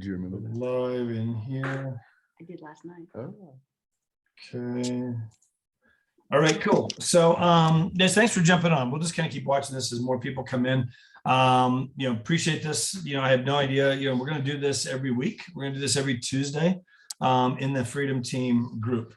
Did you remember that? Live in here. I did last night. Oh. Okay. All right, cool. So guys, thanks for jumping on. We'll just kind of keep watching this as more people come in. Appreciate this. I have no idea. We're going to do this every week. We're going to do this every Tuesday in the Freedom Team group.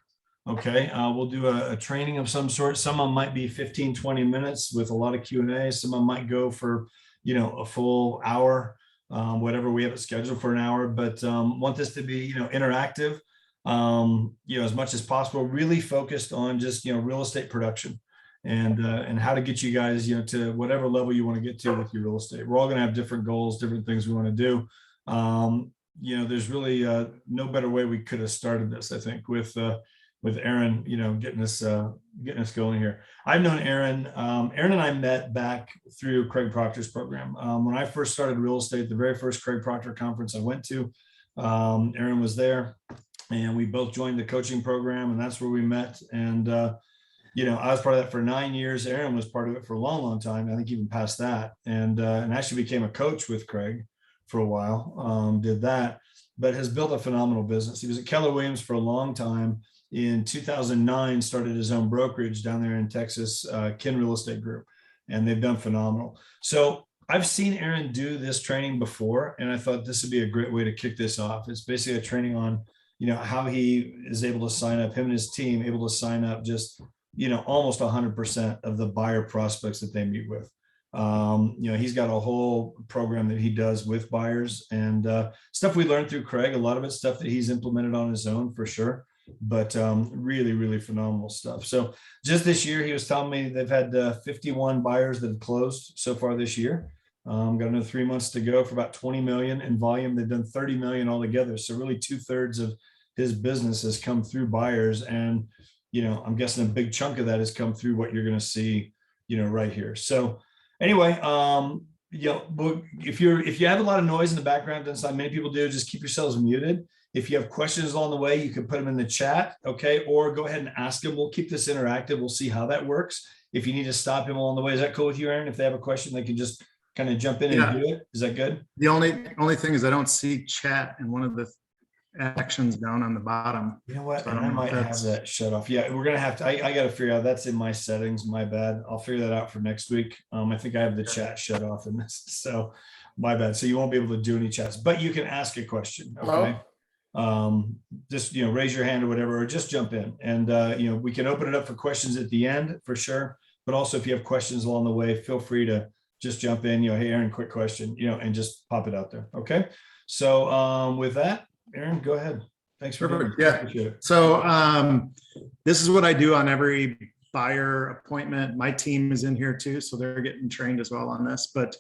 Okay. We'll do a training of some sort. Some of them might be 15, 20 minutes with a lot of Q&A. Some of them might go for, a full hour, whatever we have it scheduled for an hour, but want this to be, interactive. As much as possible, really focused on just, real estate production and how to get you guys, to whatever level you want to get to with your real estate. We're all going to have different goals, different things we want to do. There's really no better way we could have started this, I think, with Aaron, getting us going here. I've known Aaron. Aaron and I met back through Craig Proctor's program. When I first started real estate, the very first Craig Proctor conference I went to, Aaron was there. And we both joined the coaching program, and that's where we met. And, I was part of that for 9 years. Aaron was part of it for a long, long time. I think even past that. And actually became a coach with Craig for a while, did that, but has built a phenomenal business. He was at Keller Williams for a long time. In 2009, started his own brokerage down there in Texas, Kinn Real Estate Group, and they've done phenomenal. So I've seen Aaron do this training before, and I thought this would be a great way to kick this off. It's basically a training on how he is able to sign up, him and his team able to sign up just, almost 100% of the buyer prospects that they meet with. He's got a whole program that he does with buyers and stuff we learned through Craig. A lot of it's stuff that he's implemented on his own for sure, but really, really phenomenal stuff. So just this year, he was telling me they've had 51 buyers that have closed so far this year. Got another 3 months to go for about 20 million in volume. They've done 30 million altogether. So really 2/3 of his business has come through buyers. And, I'm guessing a big chunk of that has come through what you're going to see, right here. So anyway, if you have a lot of noise in the background, that's not many people do, just keep yourselves muted. If you have questions along the way, you can put them in the chat. Okay. Or go ahead and ask him. We'll keep this interactive. We'll see how that works. If you need to stop him along the way, is that cool with you, Aaron? If they have a question, they can just kind of jump in and do it. Is that good? The only thing is I don't see chat in one of the actions down on the bottom. You know what? So I might have that shut off. Yeah, we're gonna have to. I got to figure out. That's in my settings. My bad. I'll figure that out for next week. I think I have the chat shut off in this, so my bad. So you won't be able to do any chats, but you can ask a question. Okay. Just raise your hand or whatever, or just jump in, and we can open it up for questions at the end for sure. But also, if you have questions along the way, feel free to just jump in. Hey, Aaron, quick question. And just pop it out there. Okay. So with that. Aaron, go ahead. Thanks for doing it. Yeah. So this is what I do on every buyer appointment. My team is in here too, so they're getting trained as well on this. But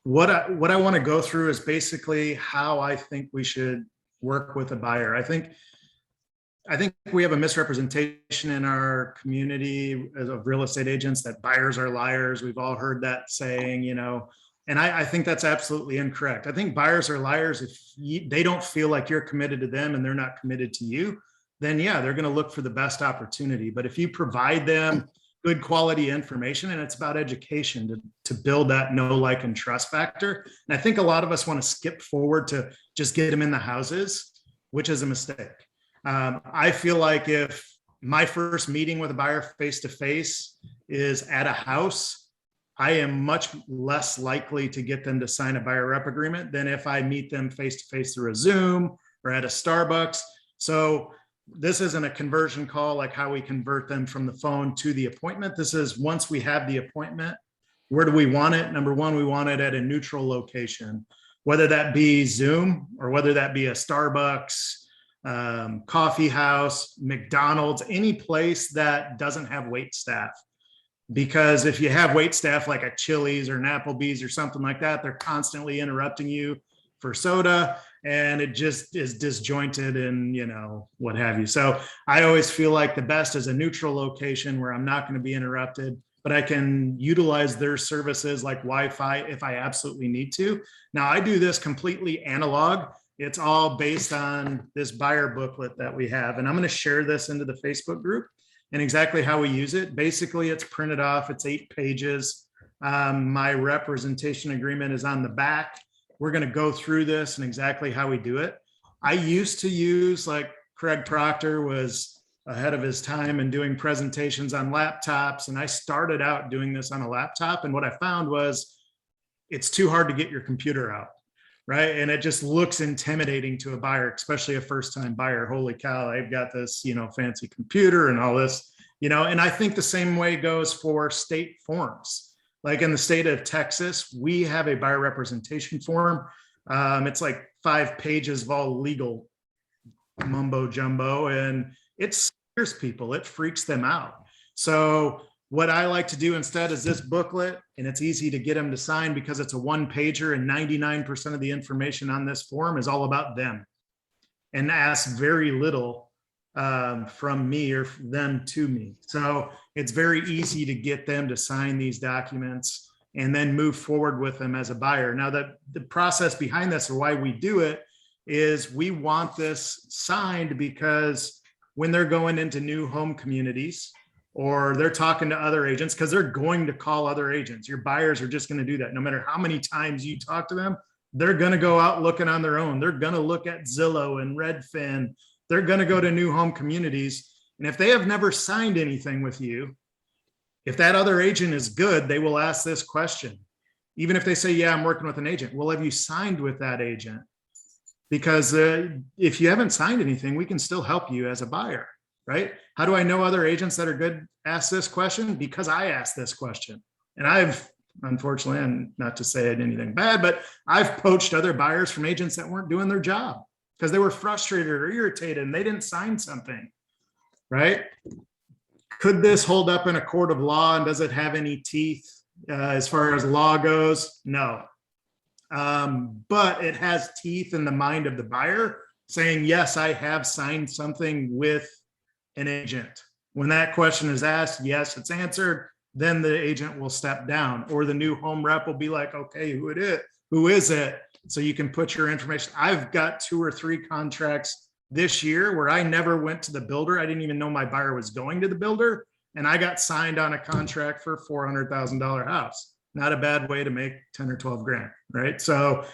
what I want to go through is basically how I think we should work with a buyer. I think we have a misrepresentation in our community of real estate agents that buyers are liars. We've all heard that saying, and I think that's absolutely incorrect. I think buyers are liars if they don't feel like you're committed to them and they're not committed to you, then yeah, they're going to look for the best opportunity. But if you provide them good quality information, and it's about education to build that know, like, and trust factor. And I think a lot of us want to skip forward to just get them in the houses, which is a mistake. I feel like if my first meeting with a buyer face-to-face is at a house, I am much less likely to get them to sign a buyer rep agreement than if I meet them face-to-face through a Zoom or at a Starbucks. So this isn't a conversion call like how we convert them from the phone to the appointment. This is once we have the appointment, where do we want it? Number one, we want it at a neutral location, whether that be Zoom or whether that be a Starbucks, coffee house, McDonald's, any place that doesn't have wait staff. Because if you have wait staff like a Chili's or an Applebee's or something like that, they're constantly interrupting you for soda, and it just is disjointed and what have you. So I always feel like the best is a neutral location where I'm not going to be interrupted, but I can utilize their services like Wi-Fi if I absolutely need to. Now I do this completely analog. It's all based on this buyer booklet that we have, and I'm going to share this into the Facebook group. And exactly how we use it. Basically, it's printed off. It's 8 pages. My representation agreement is on the back. we're going to go through this and exactly how we do it. I used to use, like Craig Proctor was ahead of his time and doing presentations on laptops. And I started out doing this on a laptop. And what I found was it's too hard to get your computer out, right? And it just looks intimidating to a buyer, especially a first-time buyer. Holy cow, I've got this, fancy computer and all this, and I think the same way goes for state forms. Like in the state of Texas, we have a buyer representation form. It's like 5 pages of all legal mumbo jumbo, and it scares people. It freaks them out. So what I like to do instead is this booklet, and it's easy to get them to sign because it's a 1-pager, and 99% of the information on this form is all about them, and asks very little from me or them to me. So it's very easy to get them to sign these documents and then move forward with them as a buyer. Now, the process behind this, or why we do it, is we want this signed because when they're going into new home communities or they're talking to other agents, because they're going to call other agents. Your buyers are just going to do that. No matter how many times you talk to them, they're going to go out looking on their own. They're going to look at Zillow and Redfin. They're going to go to new home communities. And if they have never signed anything with you, if that other agent is good, they will ask this question. Even if they say, yeah, I'm working with an agent. Well, have you signed with that agent? Because if you haven't signed anything, we can still help you as a buyer, right? How do I know other agents that are good ask this question? Because I asked this question. And I've, unfortunately, and not to say I did anything bad, but I've poached other buyers from agents that weren't doing their job because they were frustrated or irritated and they didn't sign something, right? Could this hold up in a court of law, and does it have any teeth as far as law goes? No. But it has teeth in the mind of the buyer saying, yes, I have signed something with an agent. When that question is asked, yes, it's answered, then the agent will step down, or the new home rep will be like, okay, who is it? So you can put your information. I've got 2 or 3 contracts this year where I never went to the builder. I didn't even know my buyer was going to the builder. And I got signed on a contract for a $400,000 house. Not a bad way to make 10 or 12 grand, right? So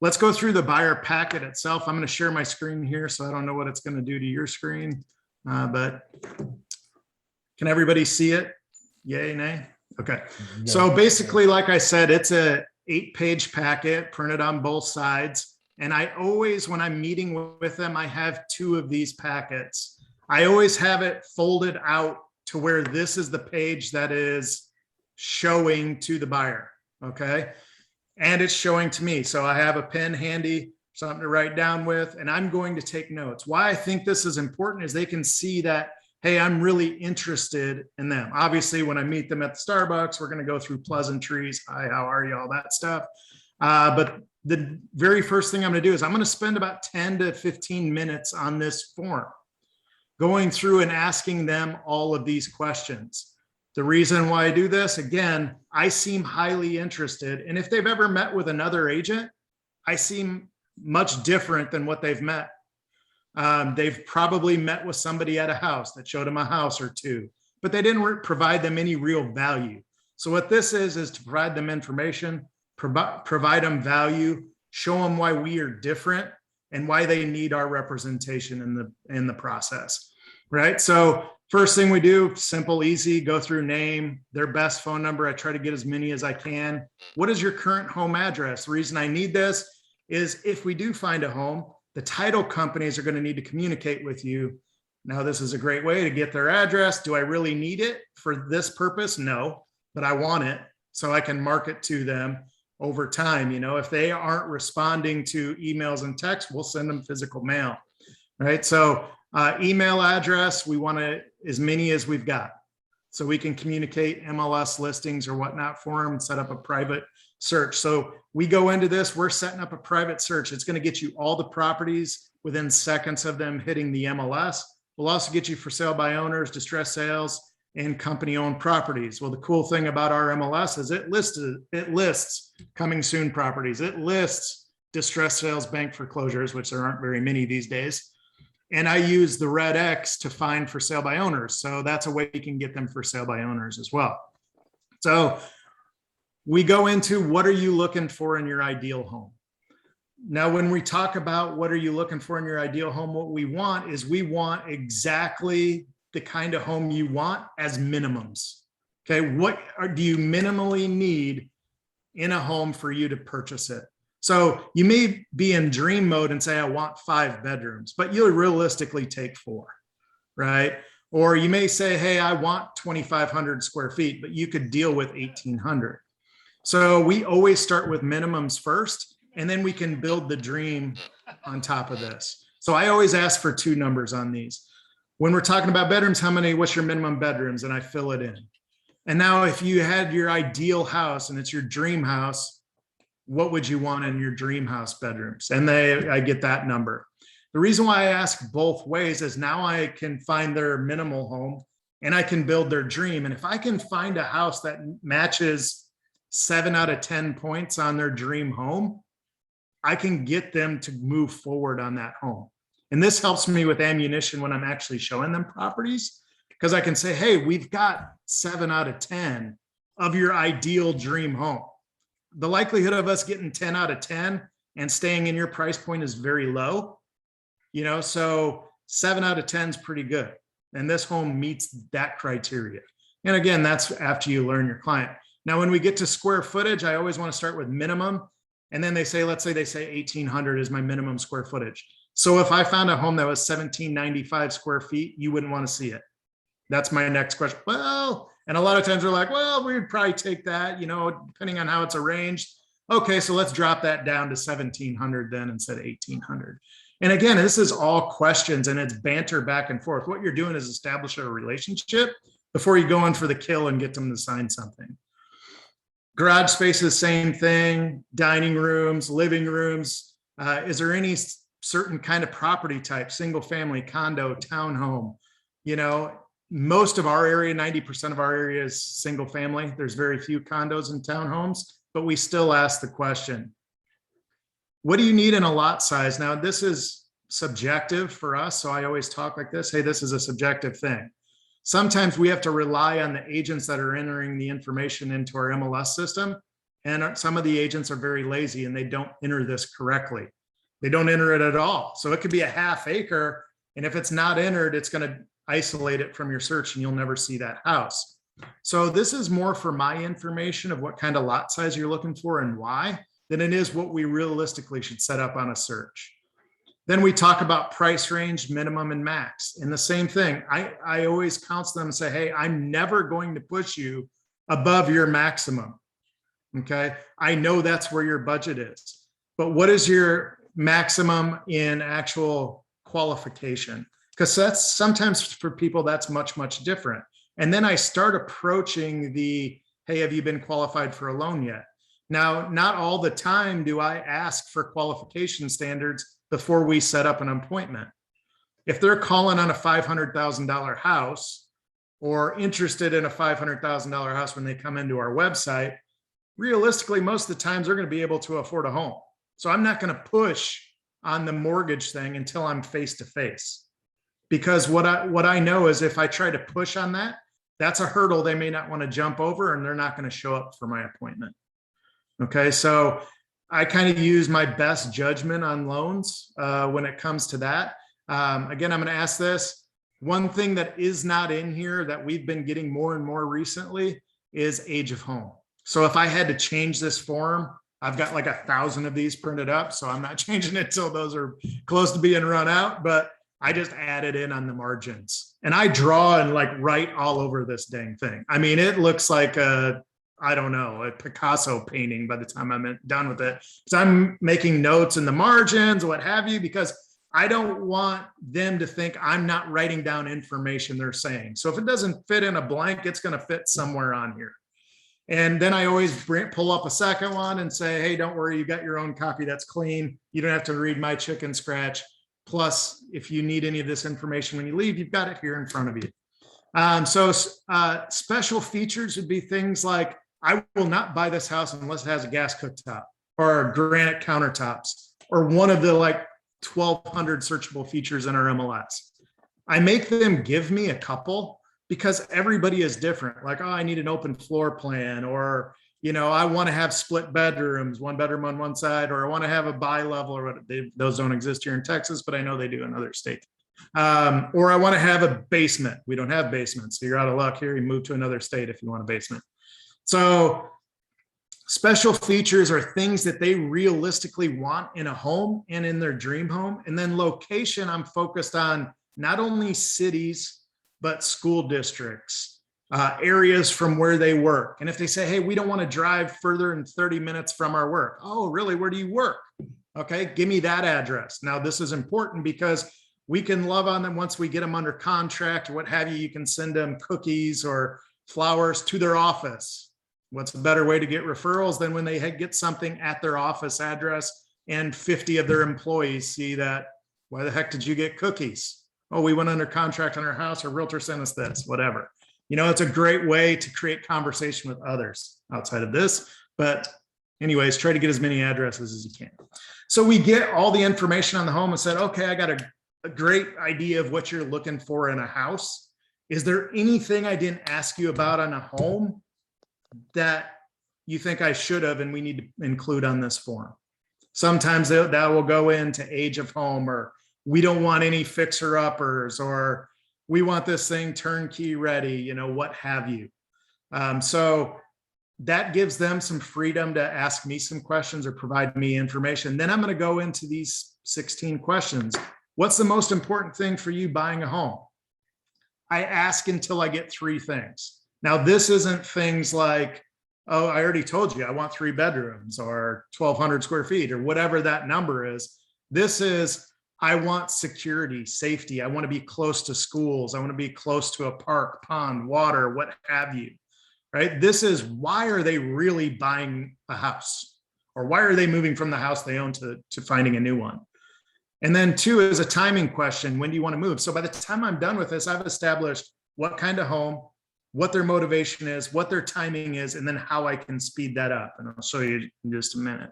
let's go through the buyer packet itself. I'm going to share my screen here, so I don't know what it's going to do to your screen, but can everybody see it? Yay, nay? Okay. So basically, like I said, it's a 8-page packet printed on both sides. And I always, when I'm meeting with them, I have 2 of these packets. I always have it folded out to where this is the page that is showing to the buyer, okay? And it's showing to me. So I have a pen handy, something to write down with, and I'm going to take notes. Why I think this is important is they can see that, hey, I'm really interested in them. Obviously, when I meet them at the Starbucks, we're going to go through pleasantries. Hi, how are you? All that stuff. But the very first thing I'm going to do is I'm going to spend about 10 to 15 minutes on this form, going through and asking them all of these questions. The reason why I do this, again, I seem highly interested. And if they've ever met with another agent, I seem much different than what they've met. They've probably met with somebody at a house that showed them a house or 2, but they didn't provide them any real value. So what this is to provide them information, provide them value, show them why we are different and why they need our representation in the process, right? So first thing we do, simple, easy, go through name, their best phone number. I try to get as many as I can. What is your current home address? The reason I need this is if we do find a home, the title companies are going to need to communicate with you. Now, this is a great way to get their address. Do I really need it for this purpose? No, but I want it so I can market to them over time. If they aren't responding to emails and texts, we'll send them physical mail, right? So email address, we want as many as we've got. So we can communicate MLS listings or whatnot for them and set up a private search. So we go into this, we're setting up a private search. It's going to get you all the properties within seconds of them hitting the MLS. We'll also get you for sale by owners, distressed sales, and company-owned properties. Well, the cool thing about our MLS is it lists coming soon properties. It lists distressed sales, bank foreclosures, which there aren't very many these days. And I use the red X to find for sale by owners. So that's a way you can get them for sale by owners as well. So we go into what are you looking for in your ideal home? Now, when we talk about what are you looking for in your ideal home, what we want is we want exactly the kind of home you want as minimums. Okay, do you minimally need in a home for you to purchase it? So you may be in dream mode and say, I want 5 bedrooms, but you'll realistically take 4, right? Or you may say, hey, I want 2,500 square feet, but you could deal with 1,800. So we always start with minimums first, and then we can build the dream on top of this. So I always ask for 2 numbers on these. When we're talking about bedrooms, what's your minimum bedrooms? And I fill it in. And now if you had your ideal house and it's your dream house, what would you want in your dream house bedrooms? And I get that number. The reason why I ask both ways is now I can find their minimal home and I can build their dream. And if I can find a house that matches 7 out of 10 points on their dream home, I can get them to move forward on that home. And this helps me with ammunition when I'm actually showing them properties, because I can say, hey, we've got 7 out of 10 of your ideal dream home. The likelihood of us getting 10 out of 10 and staying in your price point is very low, so 7 out of 10 is pretty good. And this home meets that criteria. And again, that's after you learn your client. Now, when we get to square footage, I always want to start with minimum. And then let's say they say 1,800 is my minimum square footage. So if I found a home that was 1,795 square feet, you wouldn't want to see it. That's my next question. Well, and a lot of times we're like, well, we'd probably take that, depending on how it's arranged. Okay, so let's drop that down to 1,700 then instead of 1,800. And again, this is all questions and it's banter back and forth. What you're doing is establish a relationship before you go in for the kill and get them to sign something. Garage spaces, same thing. Dining rooms, living rooms. Is there any certain kind of property type, single family, condo, townhome? Most of our area, 90% of our area is single family. There's very few condos and townhomes, but we still ask the question, what do you need in a lot size? Now, this is subjective for us. So I always talk like this. Hey, this is a subjective thing. Sometimes we have to rely on the agents that are entering the information into our MLS system. And some of the agents are very lazy and they don't enter this correctly. They don't enter it at all. So it could be a half acre. And if it's not entered, it's going to isolate it from your search and you'll never see that house. So this is more for my information of what kind of lot size you're looking for and why, than it is what we realistically should set up on a search. Then we talk about price range, minimum and max. And the same thing, I always counsel them and say, hey, I'm never going to push you above your maximum. Okay. I know that's where your budget is, but what is your maximum in actual qualification? Because that's sometimes for people, that's much, much different. And then I start approaching hey, have you been qualified for a loan yet? Now, not all the time do I ask for qualification standards before we set up an appointment. If they're calling on a $500,000 house or interested in a $500,000 house when they come into our website, realistically, most of the times they're going to be able to afford a home. So I'm not going to push on the mortgage thing until I'm face to face. Because what I know is if I try to push on that, that's a hurdle they may not want to jump over and they're not going to show up for my appointment. Okay, so I kind of use my best judgment on loans when it comes to that. Again, I'm going to ask this. One thing that is not in here that we've been getting more and more recently is age of home. So if I had to change this form, I've got like 1,000 of these printed up, so I'm not changing it till those are close to being run out, but I just added in on the margins. And I draw and write all over this dang thing. I mean, it looks like a Picasso painting by the time I'm done with it. So I'm making notes in the margins, what have you, because I don't want them to think I'm not writing down information they're saying. So if it doesn't fit in a blank, it's going to fit somewhere on here. And then I always pull up a second one and say, hey, don't worry, you got your own copy that's clean. You don't have to read my chicken scratch. Plus, if you need any of this information when you leave, you've got it here in front of you. Special features would be things like, I will not buy this house unless it has a gas cooktop or granite countertops or one of the 1,200 searchable features in our MLS. I make them give me a couple because everybody is different. I need an open floor plan or, I want to have split bedrooms, one bedroom on one side, or I want to have a bi-level, or those don't exist here in Texas, but I know they do in other states. Or I want to have a basement. We don't have basements, so you're out of luck here. You move to another state if you want a basement. So special features are things that they realistically want in a home and in their dream home. And then location, I'm focused on not only cities, but school districts, areas from where they work. And if they say, hey, we don't want to drive further than 30 minutes from our work. Oh, really? Where do you work? Okay, give me that address. Now, this is important because we can love on them once we get them under contract or what have you. You can send them cookies or flowers to their office. What's a better way to get referrals than when they get something at their office address and 50 of their employees see that, why the heck did you get cookies? Oh, we went under contract on our house, our realtor sent us this, whatever. It's a great way to create conversation with others outside of this. But anyways, try to get as many addresses as you can. So we get all the information on the home and said, okay, I got a great idea of what you're looking for in a house. Is there anything I didn't ask you about on a home that you think I should have and we need to include on this form? Sometimes that will go into age of home, or we don't want any fixer-uppers, or we want this thing turnkey ready, what have you. So that gives them some freedom to ask me some questions or provide me information. Then I'm going to go into these 16 questions. What's the most important thing for you buying a home? I ask until I get 3 things. Now, this isn't things like, oh, I already told you I want 3 bedrooms or 1,200 square feet or whatever that number is. This is, I want security, safety. I want to be close to schools. I want to be close to a park, pond, water, what have you, right? This is, why are they really buying a house? Or why are they moving from the house they own to finding a new one? And then 2 is a timing question. When do you want to move? So by the time I'm done with this, I've established what kind of home, what their motivation is, what their timing is, and then how I can speed that up. And I'll show you in just a minute.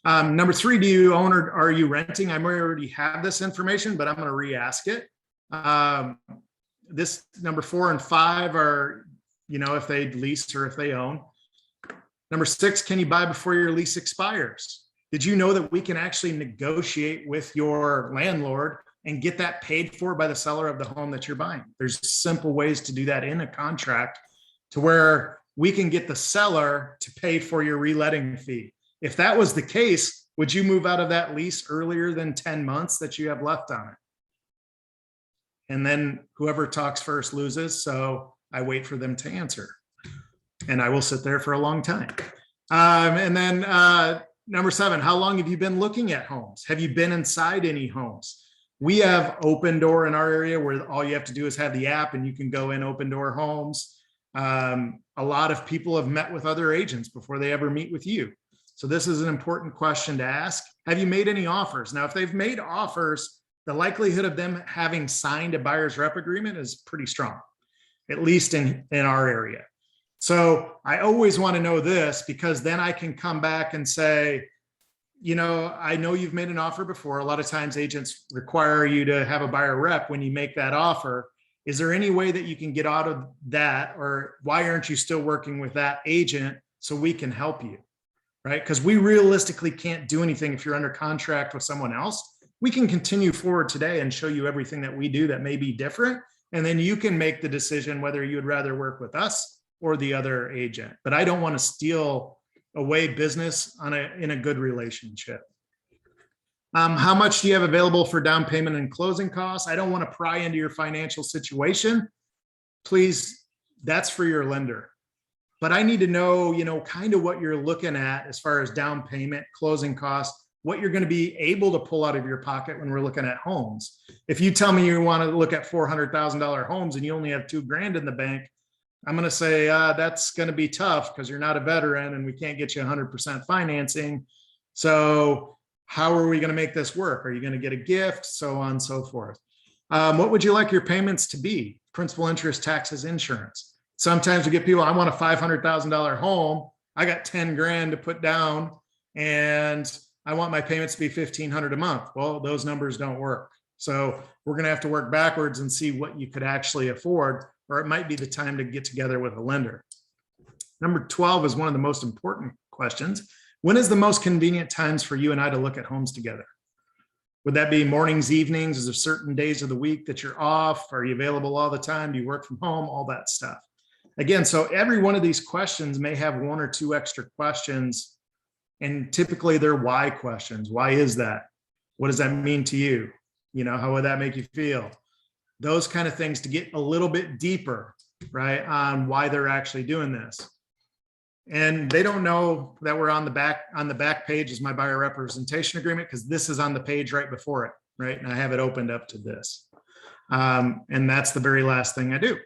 Number 3, do you own or are you renting? I might already have this information, but I'm going to re-ask it. This number 4 and 5 are, if they lease or if they own. Number 6, can you buy before your lease expires? Did you know that we can actually negotiate with your landlord and get that paid for by the seller of the home that you're buying? There's simple ways to do that in a contract to where we can get the seller to pay for your reletting fee. If that was the case, would you move out of that lease earlier than 10 months that you have left on it? And then whoever talks first loses. So I wait for them to answer. And I will sit there for a long time. And then number 7, how long have you been looking at homes? Have you been inside any homes? We have Open Door in our area where all you have to do is have the app and you can go in Open Door homes. A lot of people have met with other agents before they ever meet with you. So this is an important question to ask. Have you made any offers? Now, if they've made offers, the likelihood of them having signed a buyer's rep agreement is pretty strong, at least in our area. So I always want to know this, because then I can come back and say, I know you've made an offer before. A lot of times agents require you to have a buyer rep when you make that offer. Is there any way that you can get out of that? Or why aren't you still working with that agent so we can help you? Right? Because we realistically can't do anything if you're under contract with someone else. We can continue forward today and show you everything that we do that may be different. And then you can make the decision whether you would rather work with us or the other agent. But I don't want to steal away business in a good relationship. How much do you have available for down payment and closing costs? I don't want to pry into your financial situation. Please, that's for your lender. But I need to know, kind of what you're looking at as far as down payment, closing costs, what you're going to be able to pull out of your pocket when we're looking at homes. If you tell me you want to look at $400,000 homes and you only have $2,000 in the bank, I'm going to say that's going to be tough because you're not a veteran and we can't get you 100% financing. So how are we going to make this work? Are you going to get a gift? So on and so forth. What would you like your payments to be? Principal, interest, taxes, insurance. Sometimes we get people, I want a $500,000 home. I got 10 grand to put down and I want my payments to be $1,500 a month. Well, those numbers don't work. So we're going to have to work backwards and see what you could actually afford, or it might be the time to get together with a lender. Number 12 is one of the most important questions. When is the most convenient times for you and I to look at homes together? Would that be mornings, evenings? Is there certain days of the week that you're off? Are you available all the time? Do you work from home? All that stuff. Again, so every one of these questions may have one or two extra questions, and typically they're why questions. Why is that? What does that mean to you? You know, how would that make you feel? Those kind of things to get a little bit deeper, right, on why they're actually doing this. And they don't know that we're on the back page is my buyer representation agreement, because this is on the page right before it, right? And I have it opened up to this. And that's the very last thing I do.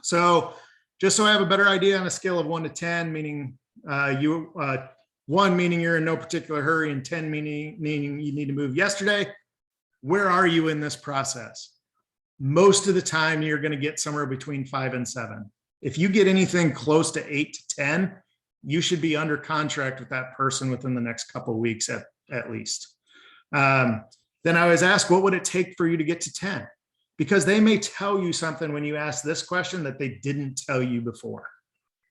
So just so I have a better idea on a scale of 1 to 10, meaning 1 meaning you're in no particular hurry, and 10 meaning you need to move yesterday. Where are you in this process? Most of the time, you're going to get somewhere between 5 and 7. If you get anything close to 8 to 10, you should be under contract with that person within the next couple of weeks at least. Then I was asked, what would it take for you to get to 10? Because they may tell you something when you ask this question that they didn't tell you before.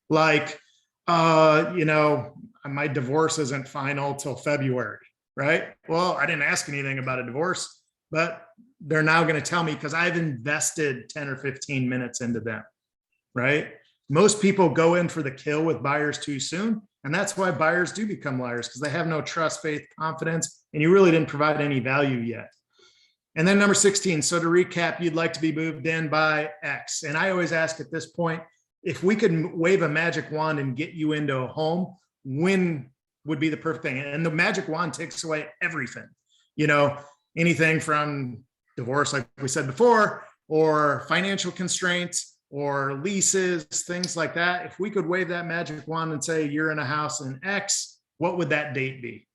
Like, you know, my divorce isn't final till February, right? Well, I didn't ask anything about a divorce, but they're now going to tell me because I've invested 10 or 15 minutes into them, right? Most people go in for the kill with buyers too soon. And that's why buyers do become liars, because they have no trust, faith, confidence, and you really didn't provide any value yet. And then number 16, so to recap, you'd like to be moved in by X. And I always ask at this point, if we could wave a magic wand and get you into a home, when would be the perfect thing? And the magic wand takes away everything, you know, anything from divorce, like we said before, or financial constraints, or leases, things like that. If we could wave that magic wand and say, you're in a house in X, what would that date be?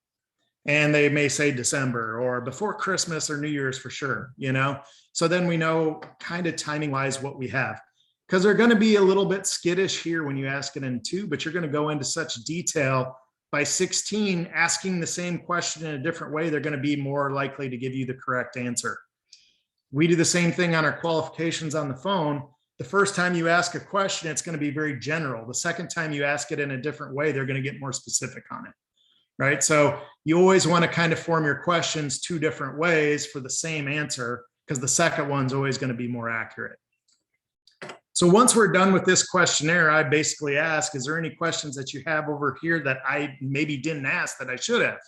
And they may say December or before Christmas or New Year's for sure, you know? So then we know kind of timing wise what we have, because they're going to be a little bit skittish here when you ask it in 2, but you're going to go into such detail. By 16, asking the same question in a different way, they're going to be more likely to give you the correct answer. We do the same thing on our qualifications on the phone. The first time you ask a question, it's going to be very general. The second time you ask it in a different way, they're going to get more specific on it, right? So you always want to kind of form your questions 2 different ways for the same answer, because the second one's always going to be more accurate. So once we're done with this questionnaire, I basically ask, is there any questions that you have over here that I maybe didn't ask that I should have?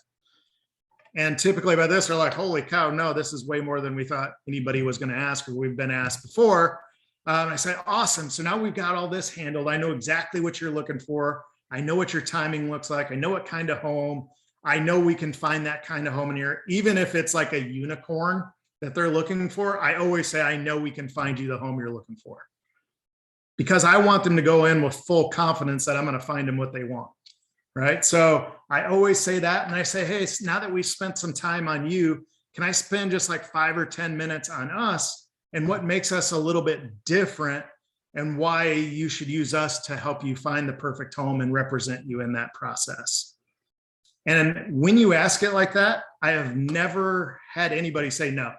And typically by this, they're like, holy cow, no, this is way more than we thought anybody was going to ask, or we've been asked before. I say, awesome. So now we've got all this handled. I know exactly what you're looking for. I know what your timing looks like. I know what kind of home. I know we can find that kind of home in here. Even if it's like a unicorn that they're looking for, I always say, I know we can find you the home you're looking for. Because I want them to go in with full confidence that I'm going to find them what they want. Right. So I always say that. And I say, hey, now that we've spent some time on you, can I spend just like 5 or 10 minutes on us and what makes us a little bit different, and why you should use us to help you find the perfect home and represent you in that process. And when you ask it like that, I have never had anybody say, no,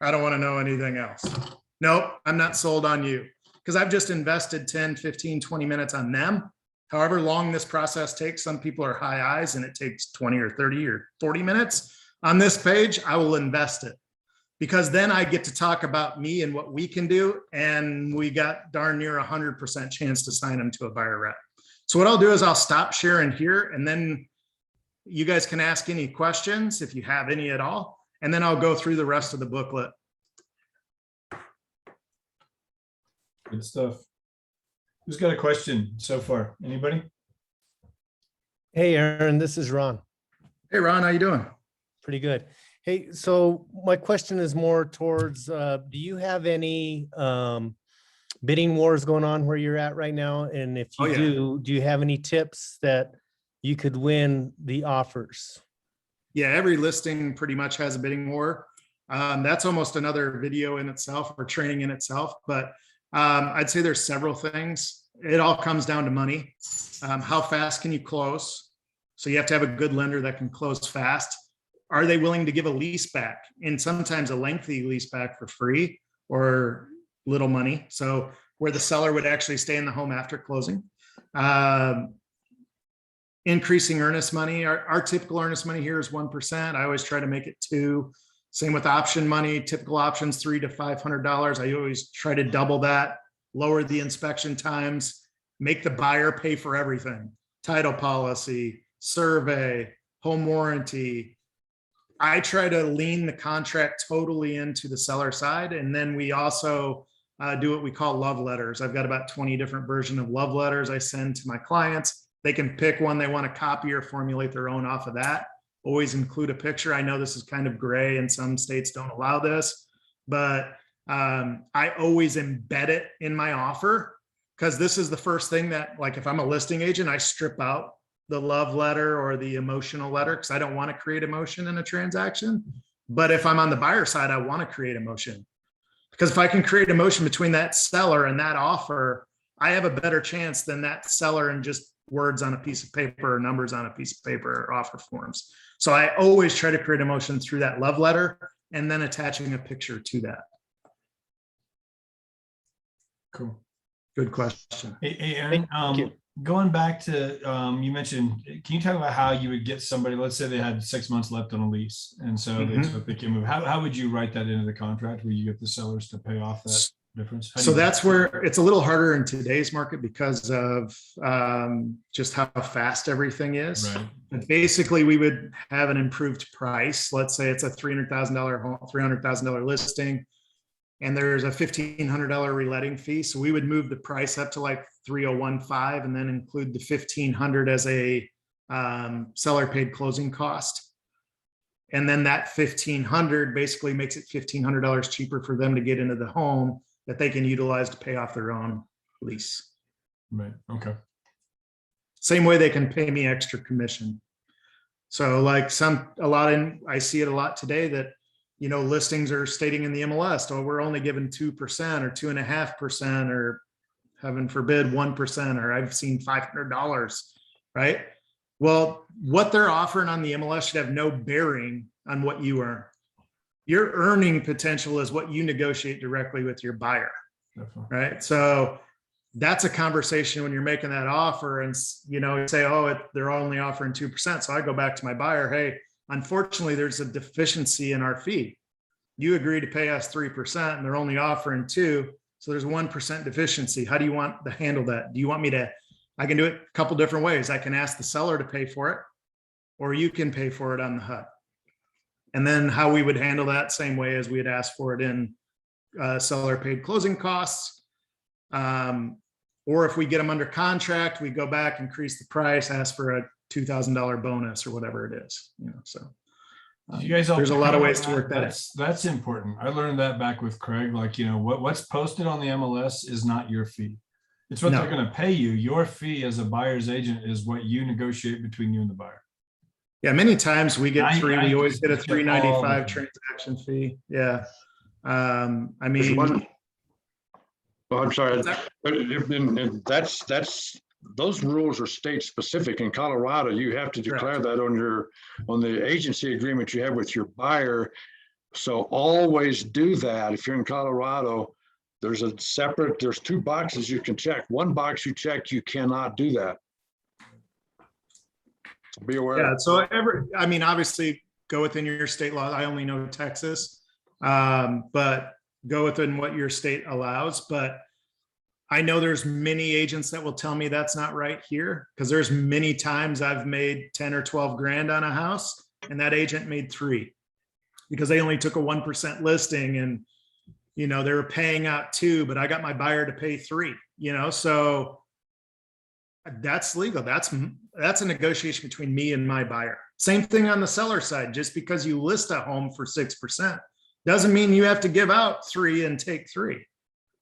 I don't want to know anything else. Nope, I'm not sold on you, because I've just invested 10, 15, 20 minutes on them. However long this process takes, some people are high eyes and it takes 20 or 30 or 40 minutes. On this page, I will invest it, because then I get to talk about me and what we can do. And we got darn near 100% chance to sign them to a buyer rep. So what I'll do is I'll stop sharing here, and then you guys can ask any questions if you have any at all. And then I'll go through the rest of the booklet. Good stuff. Who's got a question so far? Anybody? Hey, Aaron, this is Ron. Hey, Ron, how you doing? Pretty good. Hey, so my question is more towards, do you have any bidding wars going on where you're at right now? And if you do you have any tips that you could win the offers? Yeah, every listing pretty much has a bidding war. That's almost another video in itself, or training in itself. But I'd say there's several things. It all comes down to money. How fast can you close? So you have to have a good lender that can close fast. Are they willing to give a lease back? And sometimes a lengthy lease back for free or little money. So where the seller would actually stay in the home after closing. Increasing earnest money. Our typical earnest money here is 1%. I always try to make it 2%. Same with option money, typical options, $300 to $500. I always try to double that, lower the inspection times, make the buyer pay for everything. Title policy, survey, home warranty. I try to lean the contract totally into the seller side. And then we also do what we call love letters. I've got about 20 different versions of love letters I send to my clients. They can pick one they want to copy or formulate their own off of that. Always include a picture. I know this is kind of gray and some states don't allow this, but I always embed it in my offer, because this is the first thing that, like, if I'm a listing agent, I strip out the love letter or the emotional letter because I don't want to create emotion in a transaction. But if I'm on the buyer side, I want to create emotion, because if I can create emotion between that seller and that offer, I have a better chance than that seller and just words on a piece of paper or numbers on a piece of paper or offer forms. So I always try to create emotion through that love letter and then attaching a picture to that. Cool. Good question. Hey, Aaron, Thank you. going back to, you mentioned, can you talk about how you would get somebody, let's say they had 6 months left on a lease, and so they can move. How would you write that into the contract where you get the sellers to pay off that difference? So that's where it's a little harder in today's market because of just how fast everything is. Right. But basically, we would have an improved price. Let's say it's a $300,000 home, $300,000 listing, and there's a $1,500 reletting fee. So we would move the price up to like 3,015, and then include the $1,500 as a seller paid closing cost. And then that $1,500 basically makes it $1,500 cheaper for them to get into the home that they can utilize to pay off their own lease. Right. Okay. Same way they can pay me extra commission. So like I see it a lot today that, you know, listings are stating in the MLS, oh, we're only giving 2% or 2.5%, or heaven forbid 1%, or I've seen $500, right? Well, what they're offering on the MLS should have no bearing on what you earn. Your earning potential is what you negotiate directly with your buyer, right? So that's a conversation when you're making that offer, and you know, say, oh, they're only offering 2%. So I go back to my buyer, hey, unfortunately, there's a deficiency in our fee. You agree to pay us 3%, and they're only offering 2%. So there's 1% deficiency. How do you want to handle that? Do you want me to? I can do it a couple different ways. I can ask the seller to pay for it, or you can pay for it on the HUD. And then how we would handle that, same way as we'd ask for it in seller paid closing costs. Or if we get them under contract, we go back, increase the price, ask for a $2,000 bonus or whatever it is. You know, so you guys all there's a lot of ways to work that. That's important. I learned that back with Craig. Like, you know, what's posted on the MLS is not your fee. It's what they're going to pay you. Your fee as a buyer's agent is what you negotiate between you and the buyer. Yeah, many times we get we always get a $395 transaction fee. Yeah. I mean, well, I'm sorry. And that's those rules are state specific. In Colorado, you have to declare that on the agency agreement you have with your buyer. So always do that. If you're in Colorado, there's two boxes you can check. One box you check, you cannot do that. So be aware. Yeah. So I mean, obviously go within your state law. I only know Texas, but go within what your state allows. But I know there's many agents that will tell me that's not right here, because there's many times I've made 10 or 12 grand on a house and that agent made 3 because they only took a 1% listing, and, you know, they were paying out 2, but I got my buyer to pay 3, you know, so that's legal. That's a negotiation between me and my buyer. Same thing on the seller side. Just because you list a home for 6% doesn't mean you have to give out 3 and take 3.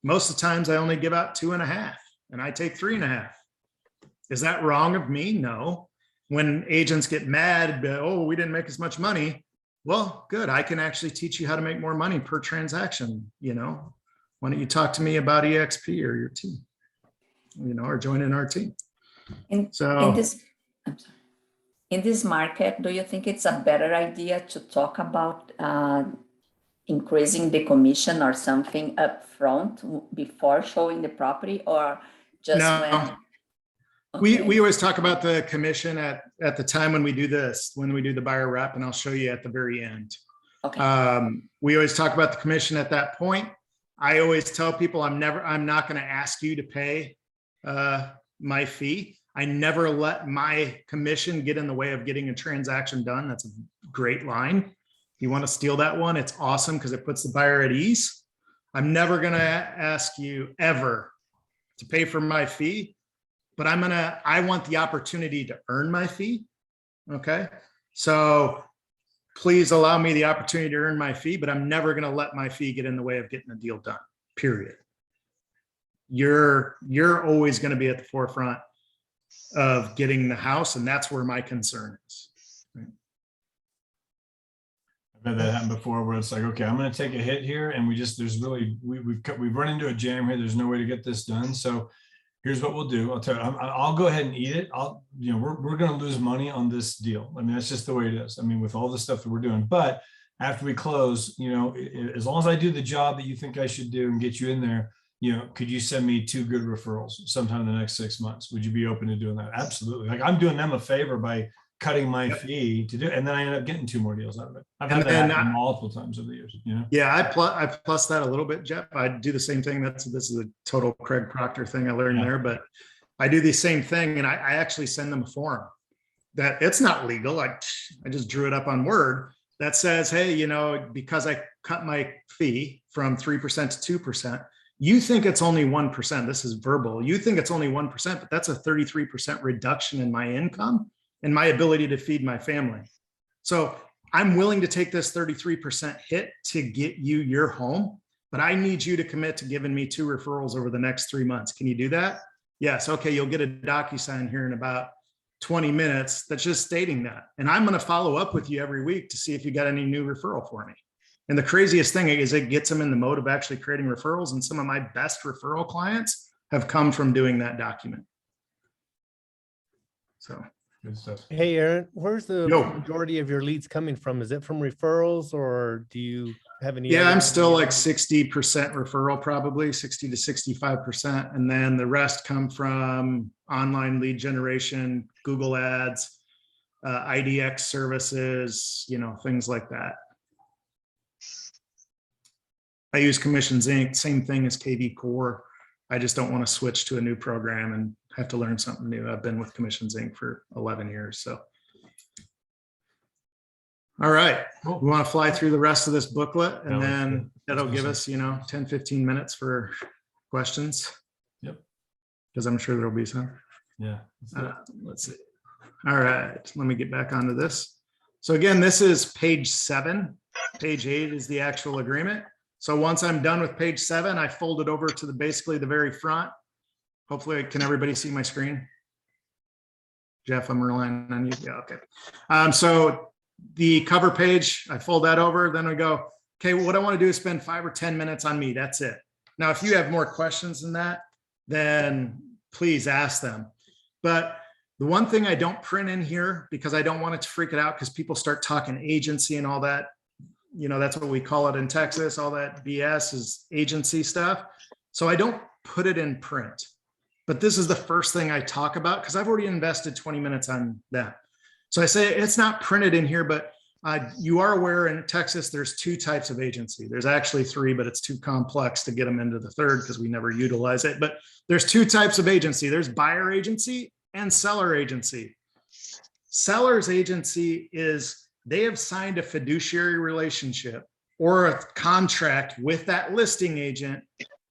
Most of the times I only give out 2.5 and I take 3.5. Is that wrong of me? No. When agents get mad, oh, we didn't make as much money. Well, good. I can actually teach you how to make more money per transaction. You know, why don't you talk to me about EXP or your team, you know, or join in our team. In this market, do you think it's a better idea to talk about increasing the commission or something up front before showing the property, or just Okay. We always talk about the commission at the time when we do this, when we do the buyer rep, and I'll show you at the very end. Okay. We always talk about the commission at that point. I always tell people I'm not going to ask you to pay my fee. I never let my commission get in the way of getting a transaction done. That's a great line. You want to steal that one? It's awesome because it puts the buyer at ease. I'm never going to ask you ever to pay for my fee, but I want the opportunity to earn my fee. Okay. So please allow me the opportunity to earn my fee, but I'm never going to let my fee get in the way of getting the deal done, period. You're always going to be at the forefront of getting the house, and that's where my concern is. I've had that happen before where it's like, okay, I'm going to take a hit here. And we've run into a jam here. There's no way to get this done. So here's what we'll do. I'll tell you, I'll go ahead and eat it. We're going to lose money on this deal. I mean, that's just the way it is. I mean, with all the stuff that we're doing, but after we close, as long as I do the job that you think I should do and get you in there, could you send me 2 good referrals sometime in the next 6 months? Would you be open to doing that? Absolutely. Like, I'm doing them a favor by cutting my fee to do it. And then I end up getting 2 more deals out of it. I've had that happen multiple times over the years, Yeah, I plus that a little bit, Jeff. I do the same thing. This is a total Craig Proctor thing I learned there, but I do the same thing. And I actually send them a form that it's not legal. I just drew it up on Word that says, hey, because I cut my fee from 3% to 2%, you think it's only 1%. This is verbal. You think it's only 1%, but that's a 33% reduction in my income and my ability to feed my family. So I'm willing to take this 33% hit to get you your home, but I need you to commit to giving me 2 referrals over the next 3 months. Can you do that? Yes. Okay. You'll get a DocuSign here in about 20 minutes that's just stating that. And I'm going to follow up with you every week to see if you got any new referral for me. And the craziest thing is it gets them in the mode of actually creating referrals. And some of my best referral clients have come from doing that document. So. Good stuff. Hey, Aaron, where's the majority of your leads coming from? Is it from referrals, or do you have any? Yeah, I'm still like 60% referral, probably 60 to 65%. And then the rest come from online lead generation, Google ads, IDX services, things like that. I use Commissions Inc., same thing as KV Core. I just don't want to switch to a new program and have to learn something new. I've been with Commissions Inc. for 11 years. So, all right, we want to fly through the rest of this booklet, and then that'll give us, 10, 15 minutes for questions. Yep. Because I'm sure there'll be some. Yeah. Let's see. All right, let me get back onto this. So again, this is page 7. Page 8 is the actual agreement. So once I'm done with page 7, I fold it over to basically the very front. Hopefully, can everybody see my screen? Jeff, I'm relying on you. Yeah, okay. So the cover page, I fold that over. Then I go, okay, what I want to do is spend 5 or 10 minutes on me. That's it. Now, if you have more questions than that, then please ask them. But the one thing I don't print in here, because I don't want it to freak it out, because people start talking agency and all that. That's what we call it in Texas. All that BS is agency stuff. So I don't put it in print. But this is the first thing I talk about because I've already invested 20 minutes on that. So I say it's not printed in here, but you are aware in Texas, there's 2 types of agency. There's actually 3, but it's too complex to get them into the 3rd because we never utilize it. But there's 2 types of agency. There's buyer agency and seller agency. Seller's agency is they have signed a fiduciary relationship or a contract with that listing agent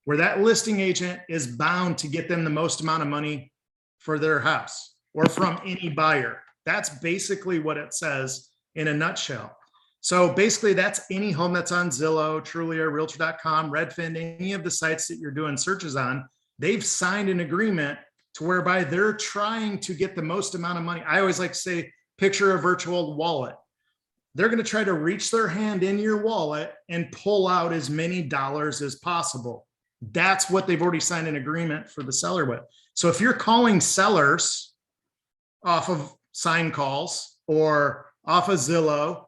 where that listing agent is bound to get them the most amount of money for their house or from any buyer. That's basically what it says in a nutshell. So basically that's any home that's on Zillow, Trulia, Realtor.com, Redfin, any of the sites that you're doing searches on, they've signed an agreement to whereby they're trying to get the most amount of money. I always like to say, picture a virtual wallet. They're going to try to reach their hand in your wallet and pull out as many dollars as possible. That's what they've already signed an agreement for the seller with. So if you're calling sellers off of sign calls or off of Zillow,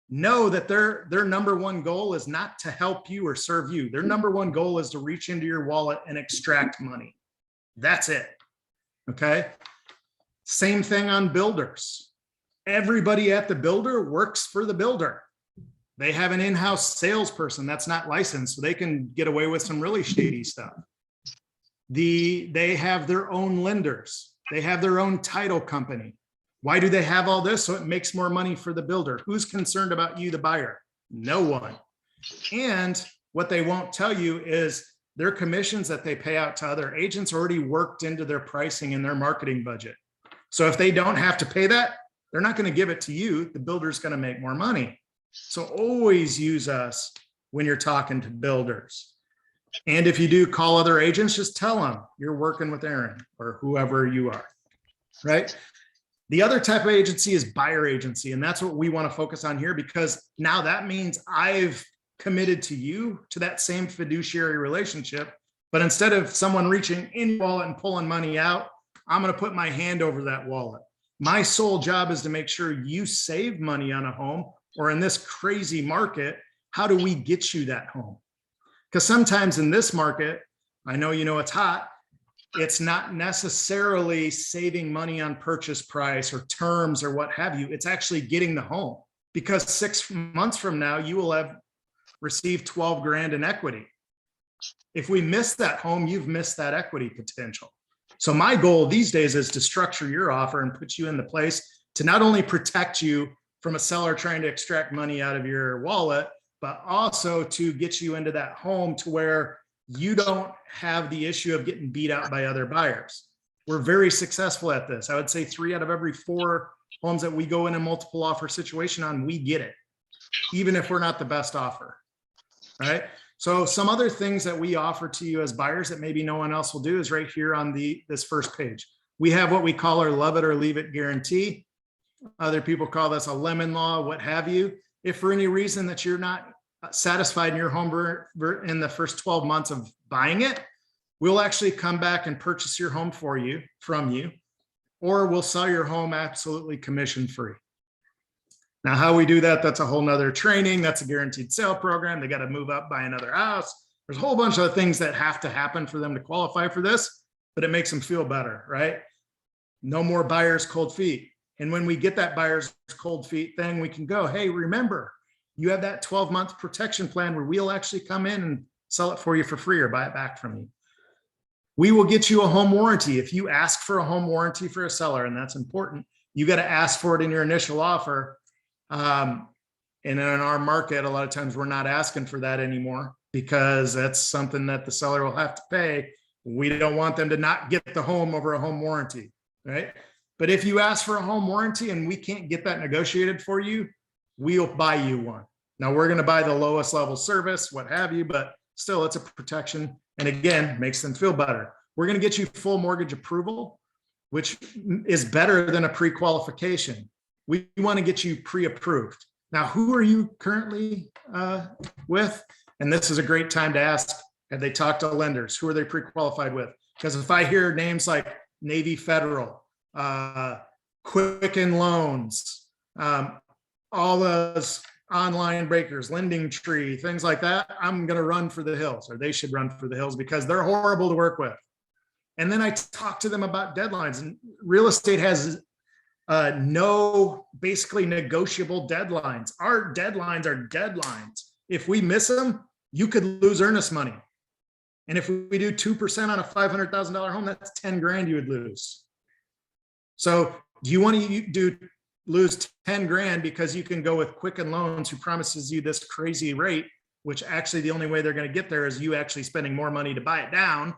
know that their number one goal is not to help you or serve you. Their number one goal is to reach into your wallet and extract money. That's it. Okay. Same thing on builders. Everybody at the builder works for the builder. They have an in-house salesperson that's not licensed, so they can get away with some really shady stuff. They have their own lenders. They have their own title company. Why do they have all this? So it makes more money for the builder. Who's concerned about you, the buyer? No one. And what they won't tell you is their commissions that they pay out to other agents already worked into their pricing and their marketing budget. So if they don't have to pay that, they're not going to give it to you. The builder's going to make more money. So always use us when you're talking to builders. And if you do call other agents, just tell them you're working with Aaron or whoever you are, right? The other type of agency is buyer agency. And that's what we want to focus on here, because now that means I've committed to you to that same fiduciary relationship. But instead of someone reaching in your wallet and pulling money out, I'm going to put my hand over that wallet. My sole job is to make sure you save money on a home, or in this crazy market, how do we get you that home? Because sometimes in this market, I know you know it's hot, it's not necessarily saving money on purchase price or terms or what have you. It's actually getting the home, because 6 months from now, you will have received 12 grand in equity. If we miss that home, you've missed that equity potential. So my goal these days is to structure your offer and put you in the place to not only protect you from a seller trying to extract money out of your wallet, but also to get you into that home to where you don't have the issue of getting beat out by other buyers. We're very successful at this. I would say 3 out of every 4 homes that we go in a multiple offer situation on, we get it, even if we're not the best offer, right? So some other things that we offer to you as buyers that maybe no one else will do is right here on this first page. We have what we call our love it or leave it guarantee. Other people call this a lemon law, what have you. If for any reason that you're not satisfied in your home in the first 12 months of buying it, we'll actually come back and purchase your home from you, or we'll sell your home absolutely commission free. Now, how we do that, that's a whole nother training. That's a guaranteed sale program. They got to move up, buy another house. There's a whole bunch of things that have to happen for them to qualify for this, but it makes them feel better, right? No more buyer's cold feet. And when we get that buyer's cold feet thing, we can go, hey, remember, you have that 12-month protection plan where we'll actually come in and sell it for you for free or buy it back from you. We will get you a home warranty. If you ask for a home warranty for a seller, and that's important, you got to ask for it in your initial offer. And in our market, a lot of times we're not asking for that anymore because that's something that the seller will have to pay. We don't want them to not get the home over a home warranty, right? But if you ask for a home warranty and we can't get that negotiated for you, we'll buy you one. Now we're going to buy the lowest level service, what have you, but still it's a protection. And again, makes them feel better. We're going to get you full mortgage approval, which is better than a pre-qualification. We want to get you pre-approved. Now, who are you currently with? And this is a great time to ask, have they talked to lenders? Who are they pre-qualified with? Because if I hear names like Navy Federal, Quicken Loans, all those online breakers, Lending Tree, things like that, I'm going to run for the hills, or they should run for the hills, because they're horrible to work with. And then I talk to them about deadlines, and real estate has no basically negotiable deadlines. Our deadlines are deadlines. If we miss them, you could lose earnest money. And if we do 2% on a $500,000 home, that's 10 grand you would lose. So do you want to lose 10 grand because you can go with Quicken Loans, who promises you this crazy rate, which actually the only way they're going to get there is you actually spending more money to buy it down.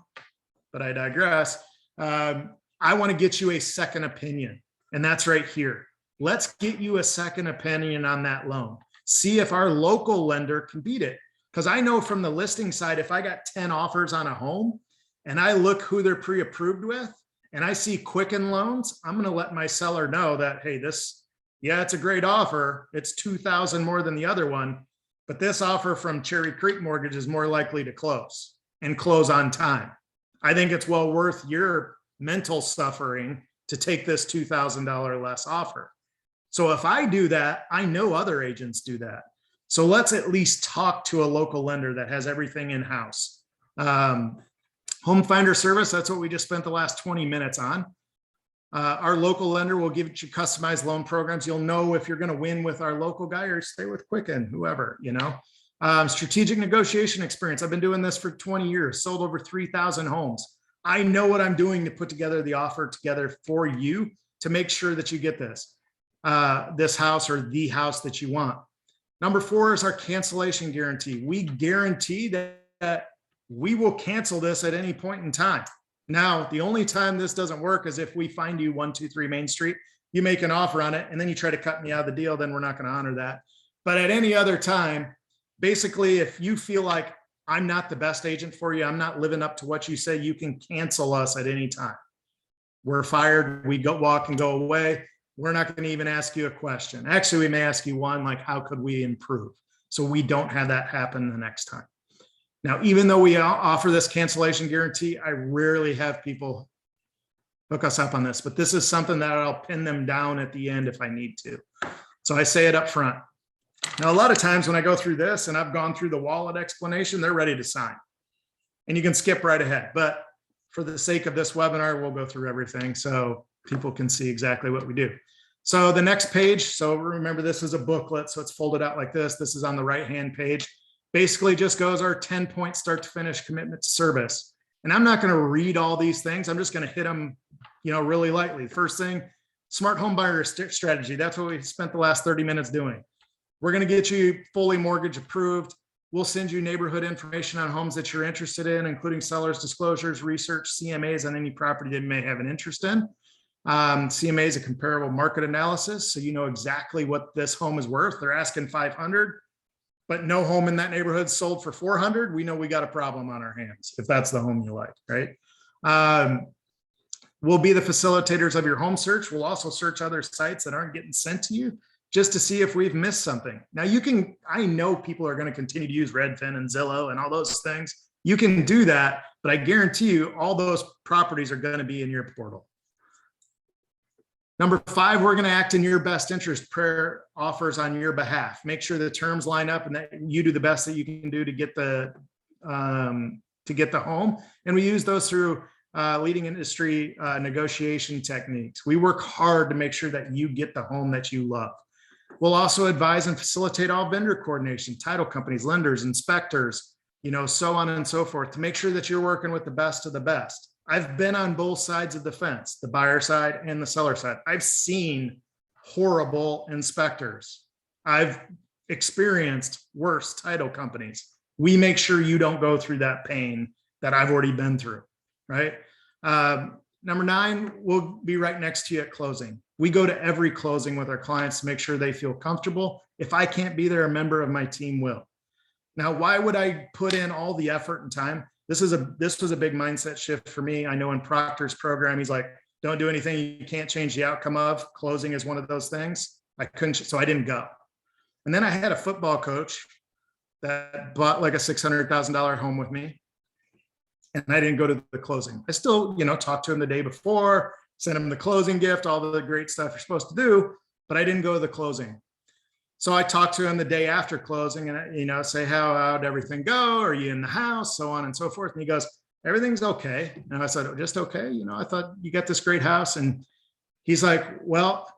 But I digress. I want to get you a second opinion. And that's right here. Let's get you a second opinion on that loan. See if our local lender can beat it. Because I know from the listing side, if I got 10 offers on a home and I look who they're pre-approved with and I see Quicken Loans, I'm going to let my seller know that, hey, it's a great offer. It's $2,000 more than the other one. But this offer from Cherry Creek Mortgage is more likely to close and close on time. I think it's well worth your mental suffering to take this $2,000 less offer. So if I do that, I know other agents do that. So let's at least talk to a local lender that has everything in-house. Home Finder Service, that's what we just spent the last 20 minutes on. Our local lender will give you customized loan programs. You'll know if you're going to win with our local guy or stay with Quicken, whoever, you know. Strategic negotiation experience. I've been doing this for 20 years, sold over 3,000 homes. I know what I'm doing to put together the offer together for you to make sure that you get this house or the house that you want. Number 4 is our cancellation guarantee. We guarantee that we will cancel this at any point in time. Now, the only time this doesn't work is if we find you 123 Main Street, you make an offer on it, and then you try to cut me out of the deal, then we're not going to honor that. But at any other time, basically, if you feel like I'm not the best agent for you, I'm not living up to what you say, you can cancel us at any time. We're fired, we walk and go away. We're not going to even ask you a question. Actually, we may ask you one, like, how could we improve? So we don't have that happen the next time. Now, even though we offer this cancellation guarantee, I rarely have people hook us up on this, but this is something that I'll pin them down at the end if I need to. So I say it up front. Now, a lot of times when I go through this and I've gone through the wallet explanation, they're ready to sign. And you can skip right ahead. But for the sake of this webinar, we'll go through everything so people can see exactly what we do. So the next page, so remember this is a booklet, so it's folded out like this. This is on the right-hand page. Basically just goes our 10-point start to finish commitment to service. And I'm not going to read all these things. I'm just going to hit them, you know, really lightly. First thing, smart home buyer strategy. That's what we spent the last 30 minutes doing. We're going to get you fully mortgage approved. We'll send you neighborhood information on homes that you're interested in, including sellers disclosures, research, CMAs on any property that you may have an interest in. CMA is a comparable market analysis. So you know exactly what this home is worth. They're asking 500. But no home in that neighborhood sold for 400, we know we got a problem on our hands, if that's the home you like, right? We'll be the facilitators of your home search. We'll also search other sites that aren't getting sent to you just to see if we've missed something. Now I know people are going to continue to use Redfin and Zillow and all those things. You can do that, but I guarantee you all those properties are going to be in your portal. Number 5, we're going to act in your best interest. Prayer offers on your behalf. Make sure the terms line up and that you do the best that you can do to get the home. And we use those through leading industry negotiation techniques. We work hard to make sure that you get the home that you love. We'll also advise and facilitate all vendor coordination, title companies, lenders, inspectors, you know, so on and so forth, to make sure that you're working with the best of the best. I've been on both sides of the fence, the buyer side and the seller side. I've seen horrible inspectors. I've experienced worse title companies. We make sure you don't go through that pain that I've already been through, right? Number 9, we'll be right next to you at closing. We go to every closing with our clients to make sure they feel comfortable. If I can't be there, a member of my team will. Now, why would I put in all the effort and time? This was a big mindset shift for me. I know in Proctor's program, he's like, don't do anything you can't change the outcome of. Closing is one of those things. I couldn't, so I didn't go. And then I had a football coach that bought like a $600,000 home with me. And I didn't go to the closing. I still, you know, talked to him the day before, sent him the closing gift, all the great stuff you're supposed to do, but I didn't go to the closing. So I talked to him the day after closing and, you know, say, how'd everything go? Are you in the house? So on and so forth. And he goes, everything's okay. And I said, just okay. You know, I thought you got this great house. And he's like, well,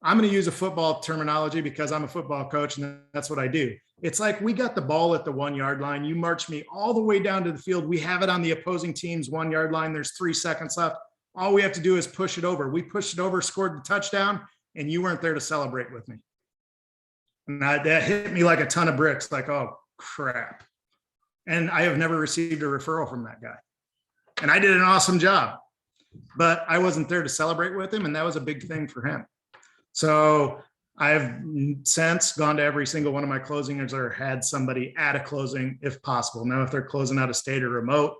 I'm going to use a football terminology because I'm a football coach and that's what I do. It's like, we got the ball at the 1 yard line. You march me all the way down to the field. We have it on the opposing team's 1 yard line. There's 3 seconds left. All we have to do is push it over. We pushed it over, scored the touchdown, and you weren't there to celebrate with me. And that hit me like a ton of bricks, like, oh, crap. And I have never received a referral from that guy. And I did an awesome job, but I wasn't there to celebrate with him. And that was a big thing for him. So I've since gone to every single one of my closings or had somebody at a closing if possible. Now, if they're closing out of state or remote,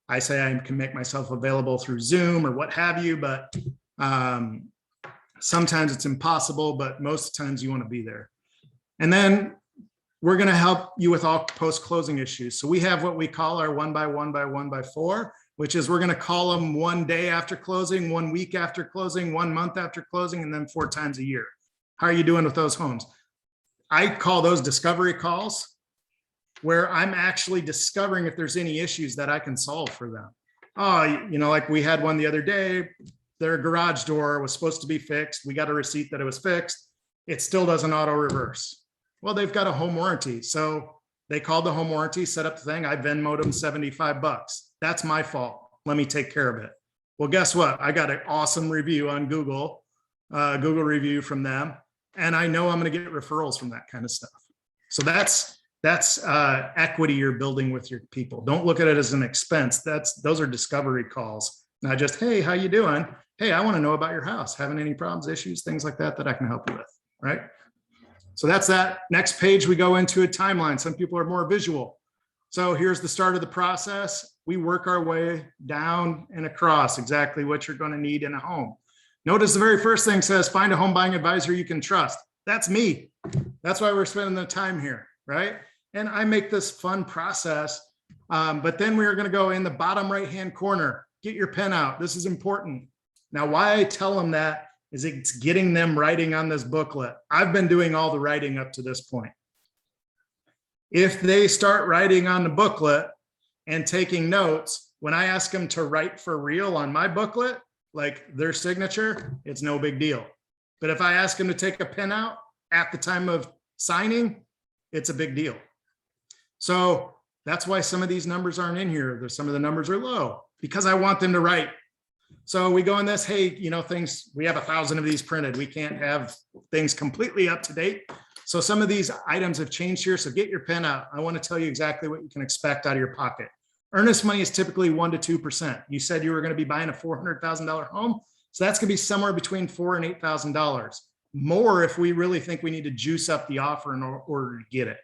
I say I can make myself available through Zoom or what have you, but sometimes it's impossible, but most of the times you want to be there. And then we're going to help you with all post-closing issues. So we have what we call our 1 by 1 by 1 by 4, which is we're going to call them 1 day after closing, 1 week after closing, 1 month after closing, and then 4 times a year. How are you doing with those homes? I call those discovery calls, where I'm actually discovering if there's any issues that I can solve for them. Oh, you know, like we had one the other day, their garage door was supposed to be fixed. We got a receipt that it was fixed. It still doesn't auto reverse. Well, they've got a home warranty. So they called the home warranty, set up the thing. I Venmo'd them $75. That's my fault. Let me take care of it. Well, guess what? I got an awesome review on Google, Google review from them. And I know I'm going to get referrals from that kind of stuff. So that's equity you're building with your people. Don't look at it as an expense. Those are discovery calls. Not just, hey, how you doing? Hey, I want to know about your house. Having any problems, issues, things like that I can help you with, right? So that's that. Next page, we go into a timeline. Some people are more visual. So here's the start of the process. We work our way down and across exactly what you're going to need in a home. Notice the very first thing says, find a home buying advisor you can trust. That's me. That's why we're spending the time here, right? And I make this fun process. But then we're going to go in the bottom right-hand corner. Get your pen out. This is important. Now, why I tell them that is it's getting them writing on this booklet. I've been doing all the writing up to this point. If they start writing on the booklet and taking notes, when I ask them to write for real on my booklet, like their signature, it's no big deal. But if I ask them to take a pen out at the time of signing, it's a big deal. So that's why some of these numbers aren't in here. There's some of the numbers are low because I want them to write. So we go in this, hey, things, we have 1,000 of these printed. We can't have things completely up to date. So some of these items have changed here. So get your pen out. I want to tell you exactly what you can expect out of your pocket. Earnest money is typically 1% to 2%. You said you were going to be buying a $400,000 home. So that's going to be somewhere between $4,000 and $8,000. More if we really think we need to juice up the offer in order to get it.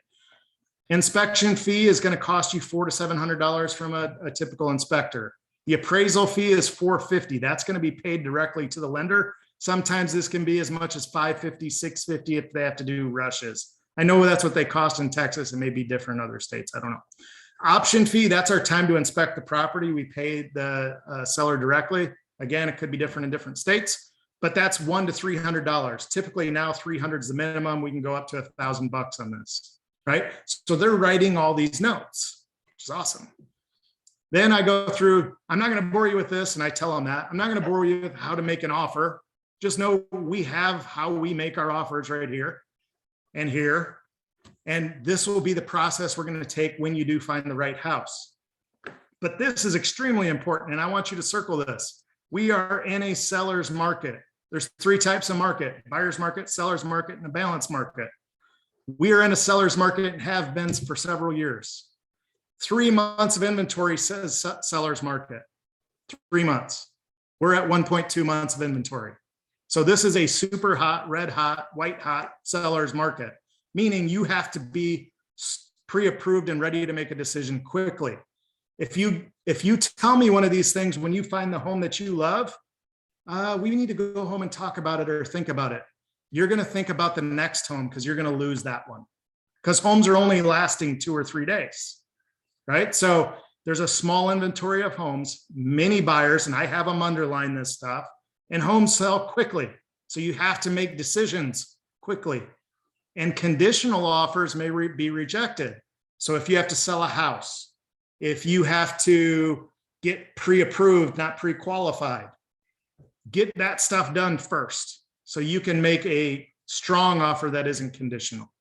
Inspection fee is going to cost you $400 to $700 from a typical inspector. The appraisal fee is $450. That's going to be paid directly to the lender. Sometimes this can be as much as $550, $650 if they have to do rushes. I know that's what they cost in Texas. It may be different in other states. I don't know. Option fee, that's our time to inspect the property. We pay the seller directly. Again, it could be different in different states, but that's $100 to $300. Typically now 300 is the minimum. We can go up to $1,000 on this, right? So they're writing all these notes, which is awesome. Then I go through, I'm not going to bore you with this, and I tell them that. I'm not going to bore you with how to make an offer. Just know we have how we make our offers right here and here. And this will be the process we're going to take when you do find the right house. But this is extremely important, and I want you to circle this. We are in a seller's market. There's 3 types of market: buyer's market, seller's market, and a balanced market. We are in a seller's market and have been for several years. 3 months of inventory says seller's market. 3 months. We're at 1.2 months of inventory. So this is a super hot, red hot, white hot seller's market, meaning you have to be pre-approved and ready to make a decision quickly. If you tell me one of these things when you find the home that you love, we need to go home and talk about it or think about it. You're going to think about the next home because you're going to lose that one, because homes are only lasting 2 or 3 days, right? So there's a small inventory of homes, many buyers, and I have them underline this stuff, and homes sell quickly. So you have to make decisions quickly, and conditional offers may be rejected. So if you have to sell a house, if you have to get pre-approved, not pre-qualified, get that stuff done first so you can make a strong offer that isn't conditional.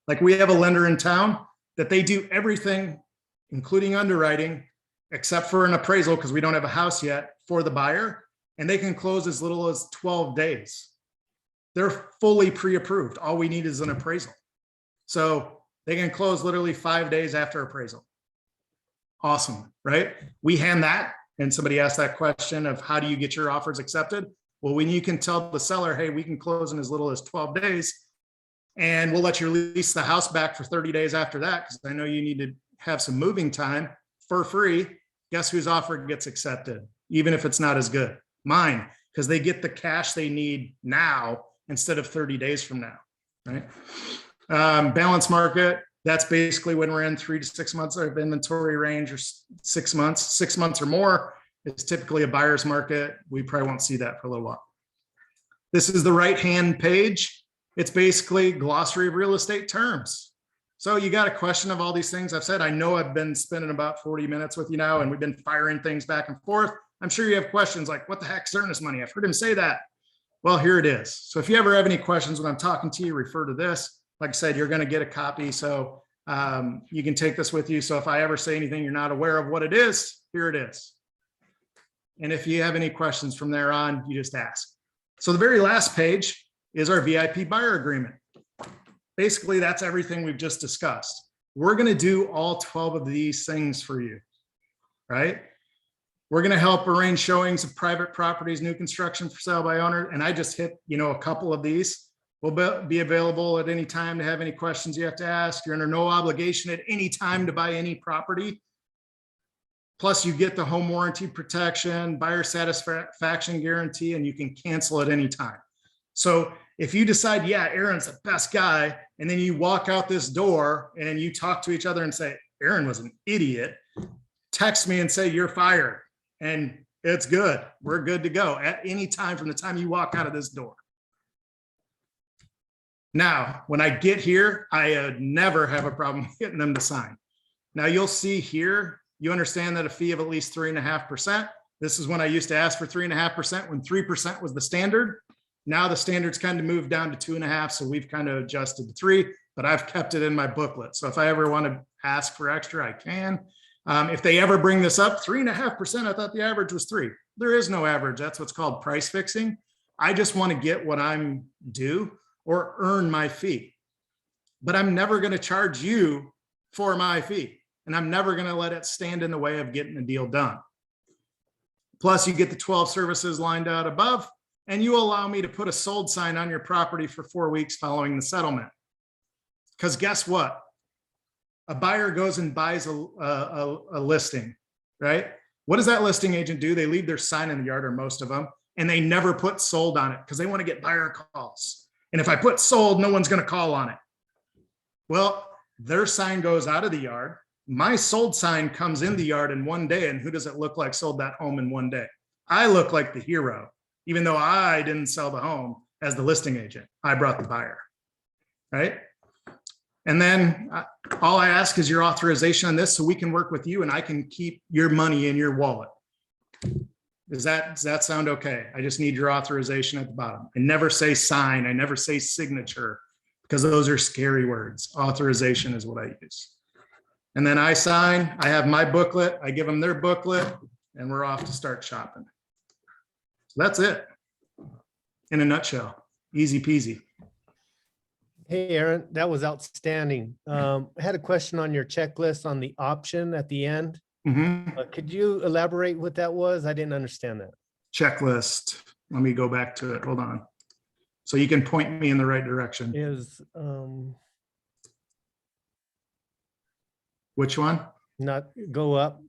Like we have a lender in town that they do everything, including underwriting, except for an appraisal because we don't have a house yet for the buyer, and they can close as little as 12 days. They're fully pre-approved. All we need is an appraisal. So they can close literally 5 days after appraisal. Awesome, right? We hand that, and somebody asked that question of how do you get your offers accepted? Well, when you can tell the seller, hey, we can close in as little as 12 days, and we'll let you lease the house back for 30 days after that, because I know you need to have some moving time for free. Guess whose offer gets accepted, even if it's not as good? Mine, because they get the cash they need now instead of 30 days from now, right? Balance market, that's basically when we're in 3 to 6 months of inventory range, or 6 months. 6 months or more is typically a buyer's market. We probably won't see that for a little while. This is the right-hand page. It's basically glossary of real estate terms. So you got a question of all these things I've said. I know I've been spending about 40 minutes with you now, and we've been firing things back and forth. I'm sure you have questions like, what the heck's earnest money? I've heard him say that. Well, here it is. So if you ever have any questions when I'm talking to you, refer to this. Like I said, you're going to get a copy. So you can take this with you. So if I ever say anything you're not aware of what it is, here it is. And if you have any questions from there on, you just ask. So the very last page is our VIP buyer agreement. Basically, that's everything we've just discussed. We're going to do all 12 of these things for you, right? We're going to help arrange showings of private properties, new construction for sale by owner. And I just hit, a couple of these. We'll be available at any time to have any questions you have to ask. You're under no obligation at any time to buy any property. Plus you get the home warranty protection, buyer satisfaction guarantee, and you can cancel at any time. So if you decide, yeah, Aaron's the best guy, and then you walk out this door and you talk to each other and say, Aaron was an idiot, text me and say you're fired. And it's good. We're good to go at any time from the time you walk out of this door. Now, when I get here, I never have a problem getting them to sign. Now you'll see here, you understand that a fee of at least 3.5%. This is when I used to ask for 3.5% when 3% was the standard. Now the standard's kind of moved down to 2.5%. So we've kind of adjusted to 3, but I've kept it in my booklet. So if I ever want to ask for extra, I can. If they ever bring this up, 3.5%, I thought the average was 3. There is no average. That's what's called price fixing. I just want to get what I'm due or earn my fee. But I'm never going to charge you for my fee. And I'm never going to let it stand in the way of getting the deal done. Plus, you get the 12 services lined out above, and you allow me to put a sold sign on your property for 4 weeks following the settlement. Because guess what? A buyer goes and buys a listing, right? What does that listing agent do? They leave their sign in the yard, or most of them, and they never put sold on it because they want to get buyer calls. And if I put sold, no one's going to call on it. Well, their sign goes out of the yard. My sold sign comes in the yard in one day. And who does it look like sold that home in one day? I look like the hero, even though I didn't sell the home as the listing agent. I brought the buyer, right? And then all I ask is your authorization on this so we can work with you and I can keep your money in your wallet. Does that sound okay? I just need your authorization at the bottom. I never say sign. I never say signature because those are scary words. Authorization is what I use. And then I sign. I have my booklet. I give them their booklet and we're off to start shopping. So that's it in a nutshell. Easy peasy. Hey, Aaron, that was outstanding. I had a question on your checklist on the option at the end. Could you elaborate what that was? I didn't understand that. Checklist. Let me go back to it. Hold on. So you can point me in the right direction. Which one? Not go up,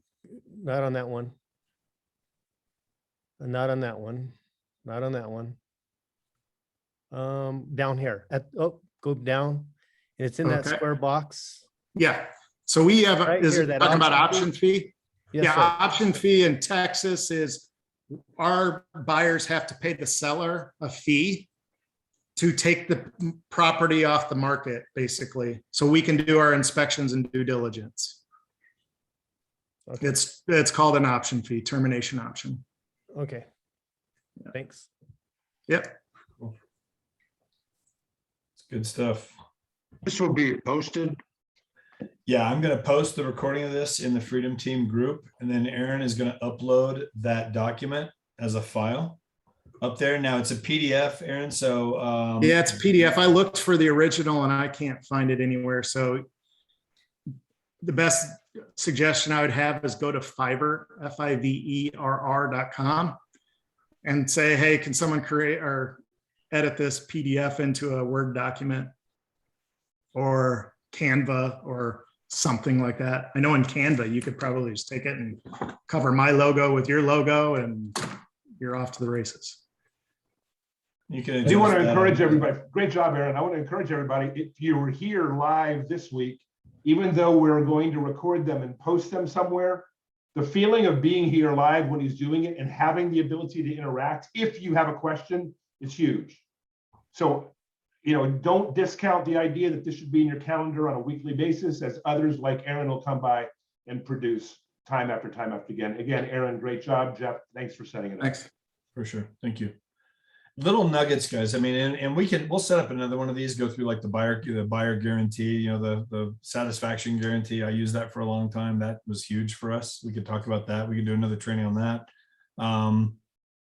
not on that one. Not on that one. Not on that one. Down here go down. It's in that square box. Yeah. So we have, Right is here, it that talking about option option fee? Yes, Yeah, sir. option fee in Texas is our buyers have to pay the seller a fee to take the property off the market, basically. So we can do our inspections and due diligence. Okay. It's called an option fee, termination option. Okay. Thanks. Yep. It's good stuff. This will be posted. Yeah, I'm going to post the recording of this in the Freedom Team group, and then Aaron is going to upload that document as a file up there. Now it's a PDF, Aaron. So Yeah, it's a PDF. I looked for the original and I can't find it anywhere. So the best suggestion I would have is go to Fiverr, FIVERR.com, and say, hey, can someone create or edit this PDF into a Word document or Canva or something like that. I know in Canva, you could probably just take it and cover my logo with your logo and you're off to the races. you can. I do want to adjust that. encourage everybody. Great job, Aaron. I want to encourage everybody. If you were here live this week, even though we're going to record them and post them somewhere, the feeling of being here live when he's doing it and having the ability to interact, if you have a question, is huge. So, don't discount the idea that this should be in your calendar on a weekly basis, as others like Aaron will come by and produce. time after time after again. Again, Aaron, great job. Jeff, thanks for setting it up. Thanks. For sure. Thank you. Little nuggets, guys. I mean, and we'll set up another one of these, go through like the buyer guarantee, you know, the satisfaction guarantee. I used that for a long time. That was huge for us. We could talk about that. We could do another training on that.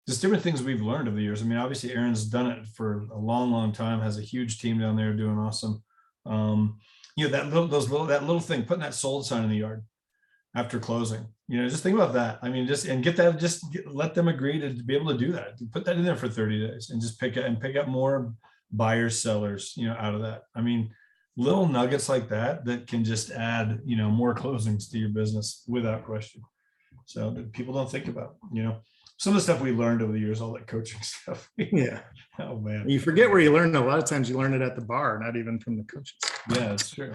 Just different things we've learned over the years. I mean, obviously Aaron's done it for a long, long time, has a huge team down there doing awesome. You know, that little thing, putting that sold sign in the yard after closing, you know, just think about that. I mean, let them agree to be able to do that. Put that in there for 30 days and just pick up more buyers, sellers, you know, out of that. I mean, little nuggets like that can just add, you know, more closings to your business without question. So that people don't think about, you know, some of the stuff we learned over the years, all that coaching stuff. Yeah. Oh man. You forget where you learn. A lot of times you learn it at the bar, not even from the coaches. Yeah, it's true.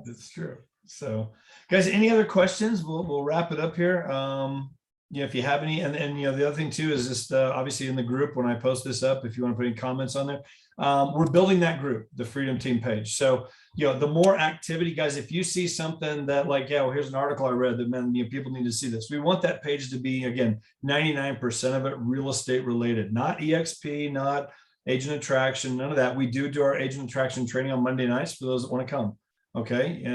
It's true. So guys, any other questions? We'll wrap it up here. You know, if you have any, and you know, the other thing too is just obviously in the group, when I post this up, if you want to put any comments on there, we're building that group, the Freedom Team page. So, you know, the more activity, guys, if you see something that like, yeah, well, here's an article I read that, man, you know, people need to see this. We want that page to be, again, 99% of it real estate related, not EXP, not agent attraction, none of that. We do our agent attraction training on Monday nights for those that want to come. Okay.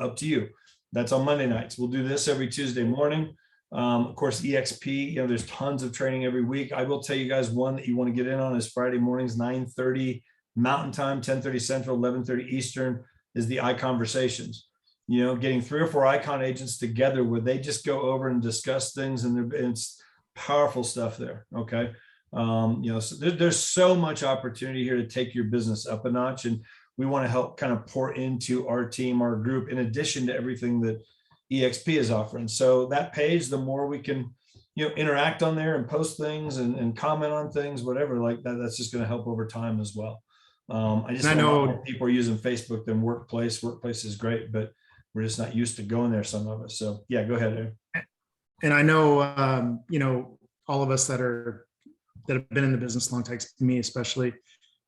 Up to you. That's on Monday nights. We'll do this every Tuesday morning. Of course, EXP, you know, there's tons of training every week. I will tell you guys one that you want to get in on is Friday mornings, 9:30 Mountain Time, 10:30 Central, 11:30 Eastern is the iConversations. You know, getting 3 or 4 icon agents together where they just go over and discuss things, and it's powerful stuff there. Okay. You know, so there's so much opportunity here to take your business up a notch, and we want to help kind of pour into our team, our group, in addition to everything that EXP is offering. So that page, the more we can, you know, interact on there and post things and comment on things, whatever like that, that's just going to help over time as well. I know people are using Facebook than Workplace. Workplace is great, but we're just not used to going there, some of us. So yeah, go ahead, Aaron. And I know, you know, all of us that have been in the business a long time, me especially,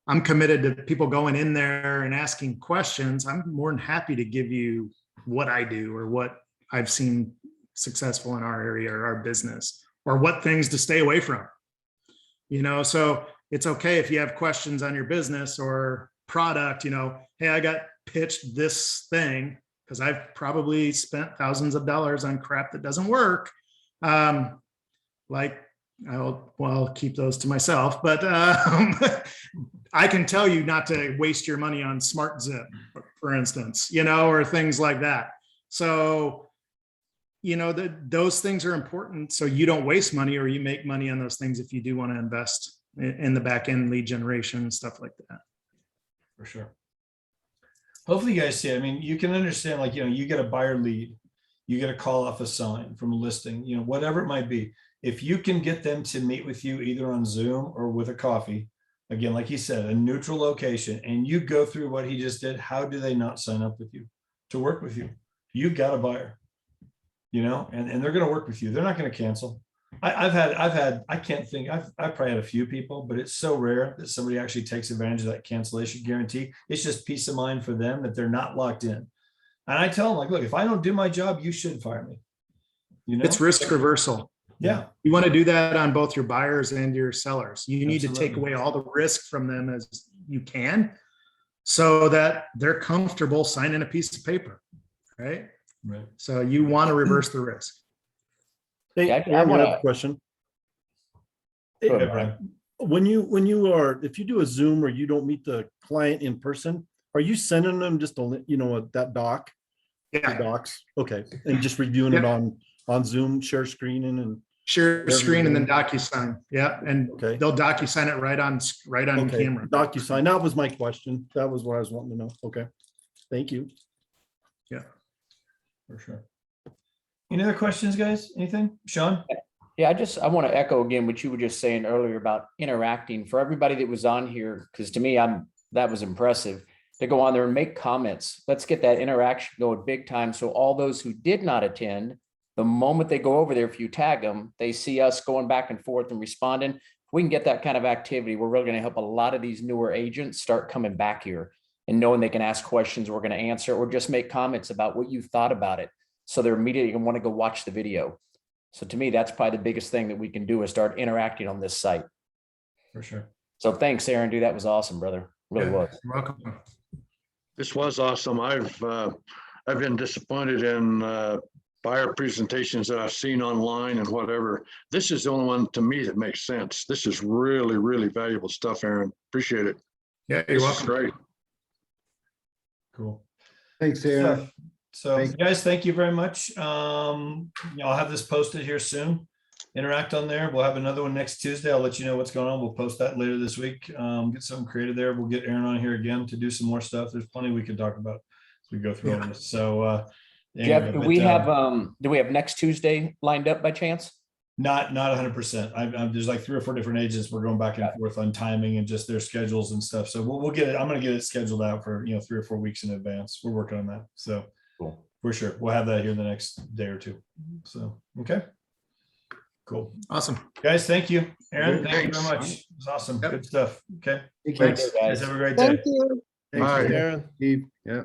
I'm committed to people going in there and asking questions. I'm more than happy to give you what I do or what I've seen successful in our area or our business, or what things to stay away from. You know, so it's okay if you have questions on your business or product, you know, hey, I got pitched this thing because I've probably spent thousands of dollars on crap that doesn't work. Like, I'll keep those to myself, but I can tell you not to waste your money on Smart Zip, for instance, you know, or things like that. So, you know, those things are important. So you don't waste money, or you make money on those things if you do want to invest in the back end lead generation and stuff like that. For sure. Hopefully you guys see it. I mean, you can understand, like, you know, you get a buyer lead, you get a call off a sign from a listing, you know, whatever it might be. If you can get them to meet with you either on Zoom or with a coffee, again, like he said, a neutral location, and you go through what he just did, how do they not sign up with you to work with you? You got a buyer, you know, and they're going to work with you. They're not going to cancel. I've had, I can't think, I've probably had a few people, but it's so rare that somebody actually takes advantage of that cancellation guarantee. It's just peace of mind for them that they're not locked in. And I tell them, like, look, if I don't do my job, you should fire me. You know, it's risk reversal. Yeah. You want to do that on both your buyers and your sellers. You need Absolutely. to take away all the risk from them as you can, so that they're comfortable signing a piece of paper, right? Right. So you want to reverse the risk. Hey, Yeah, I I wanna- have a question. Hey, Go ahead, Brian. when you are, if you do a Zoom or you don't meet the client in person, are you sending them just a, you know, that doc? The docs? Okay. And just reviewing it on Zoom, share screening and. Share screen and then DocuSign. Yeah. And Okay. they'll DocuSign it right on Okay. camera. DocuSign. That was my question. That was what I was wanting to know. Okay. Thank you. Yeah. For sure. Any other questions, guys? Anything? Sean? Yeah, I want to echo again what you were just saying earlier about interacting. For everybody that was on here, because to me, that was impressive to go on there and make comments. Let's get that interaction going big time. So all those who did not attend, the moment they go over there, if you tag them, they see us going back and forth and responding. If we can get that kind of activity, we're really going to help a lot of these newer agents start coming back here and knowing they can ask questions we're going to answer, or just make comments about what you thought about it. So they're immediately going to want to go watch the video. So to me, that's probably the biggest thing that we can do is start interacting on this site. For sure. So thanks, Aaron. Dude, that was awesome, brother. Really was. You're welcome. This was awesome. I've been disappointed in buyer presentations that I've seen online and whatever. This is the only one to me that makes sense. This is really, really valuable stuff, Aaron. Appreciate it. Yeah, you're This is welcome. great. Cool. Thanks, Aaron. So guys, thank you very much. I'll have this posted here soon. Interact on there. We'll have another one next Tuesday. I'll let you know what's going on. We'll post that later this week. Get something created there. We'll get Aaron on here again to do some more stuff. There's plenty we could talk about as we go through all this. So Jeff, anyway, do but, we have next Tuesday lined up by chance? not 100%. There's like 3 or 4 different agents. We're going back and forth on timing and just their schedules and stuff. So we'll get it. I'm going to get it scheduled out for 3 or 4 weeks in advance. We're working on that. So Cool. for sure, we'll have that here in the next day or two. So okay, cool, Awesome. guys. Thank you, Aaron. Thank you Thanks. very much. It was awesome. Yep. Good stuff. Okay, Thank you. thanks, guys. Have a great day. Bye. Aaron. Steve. Yeah.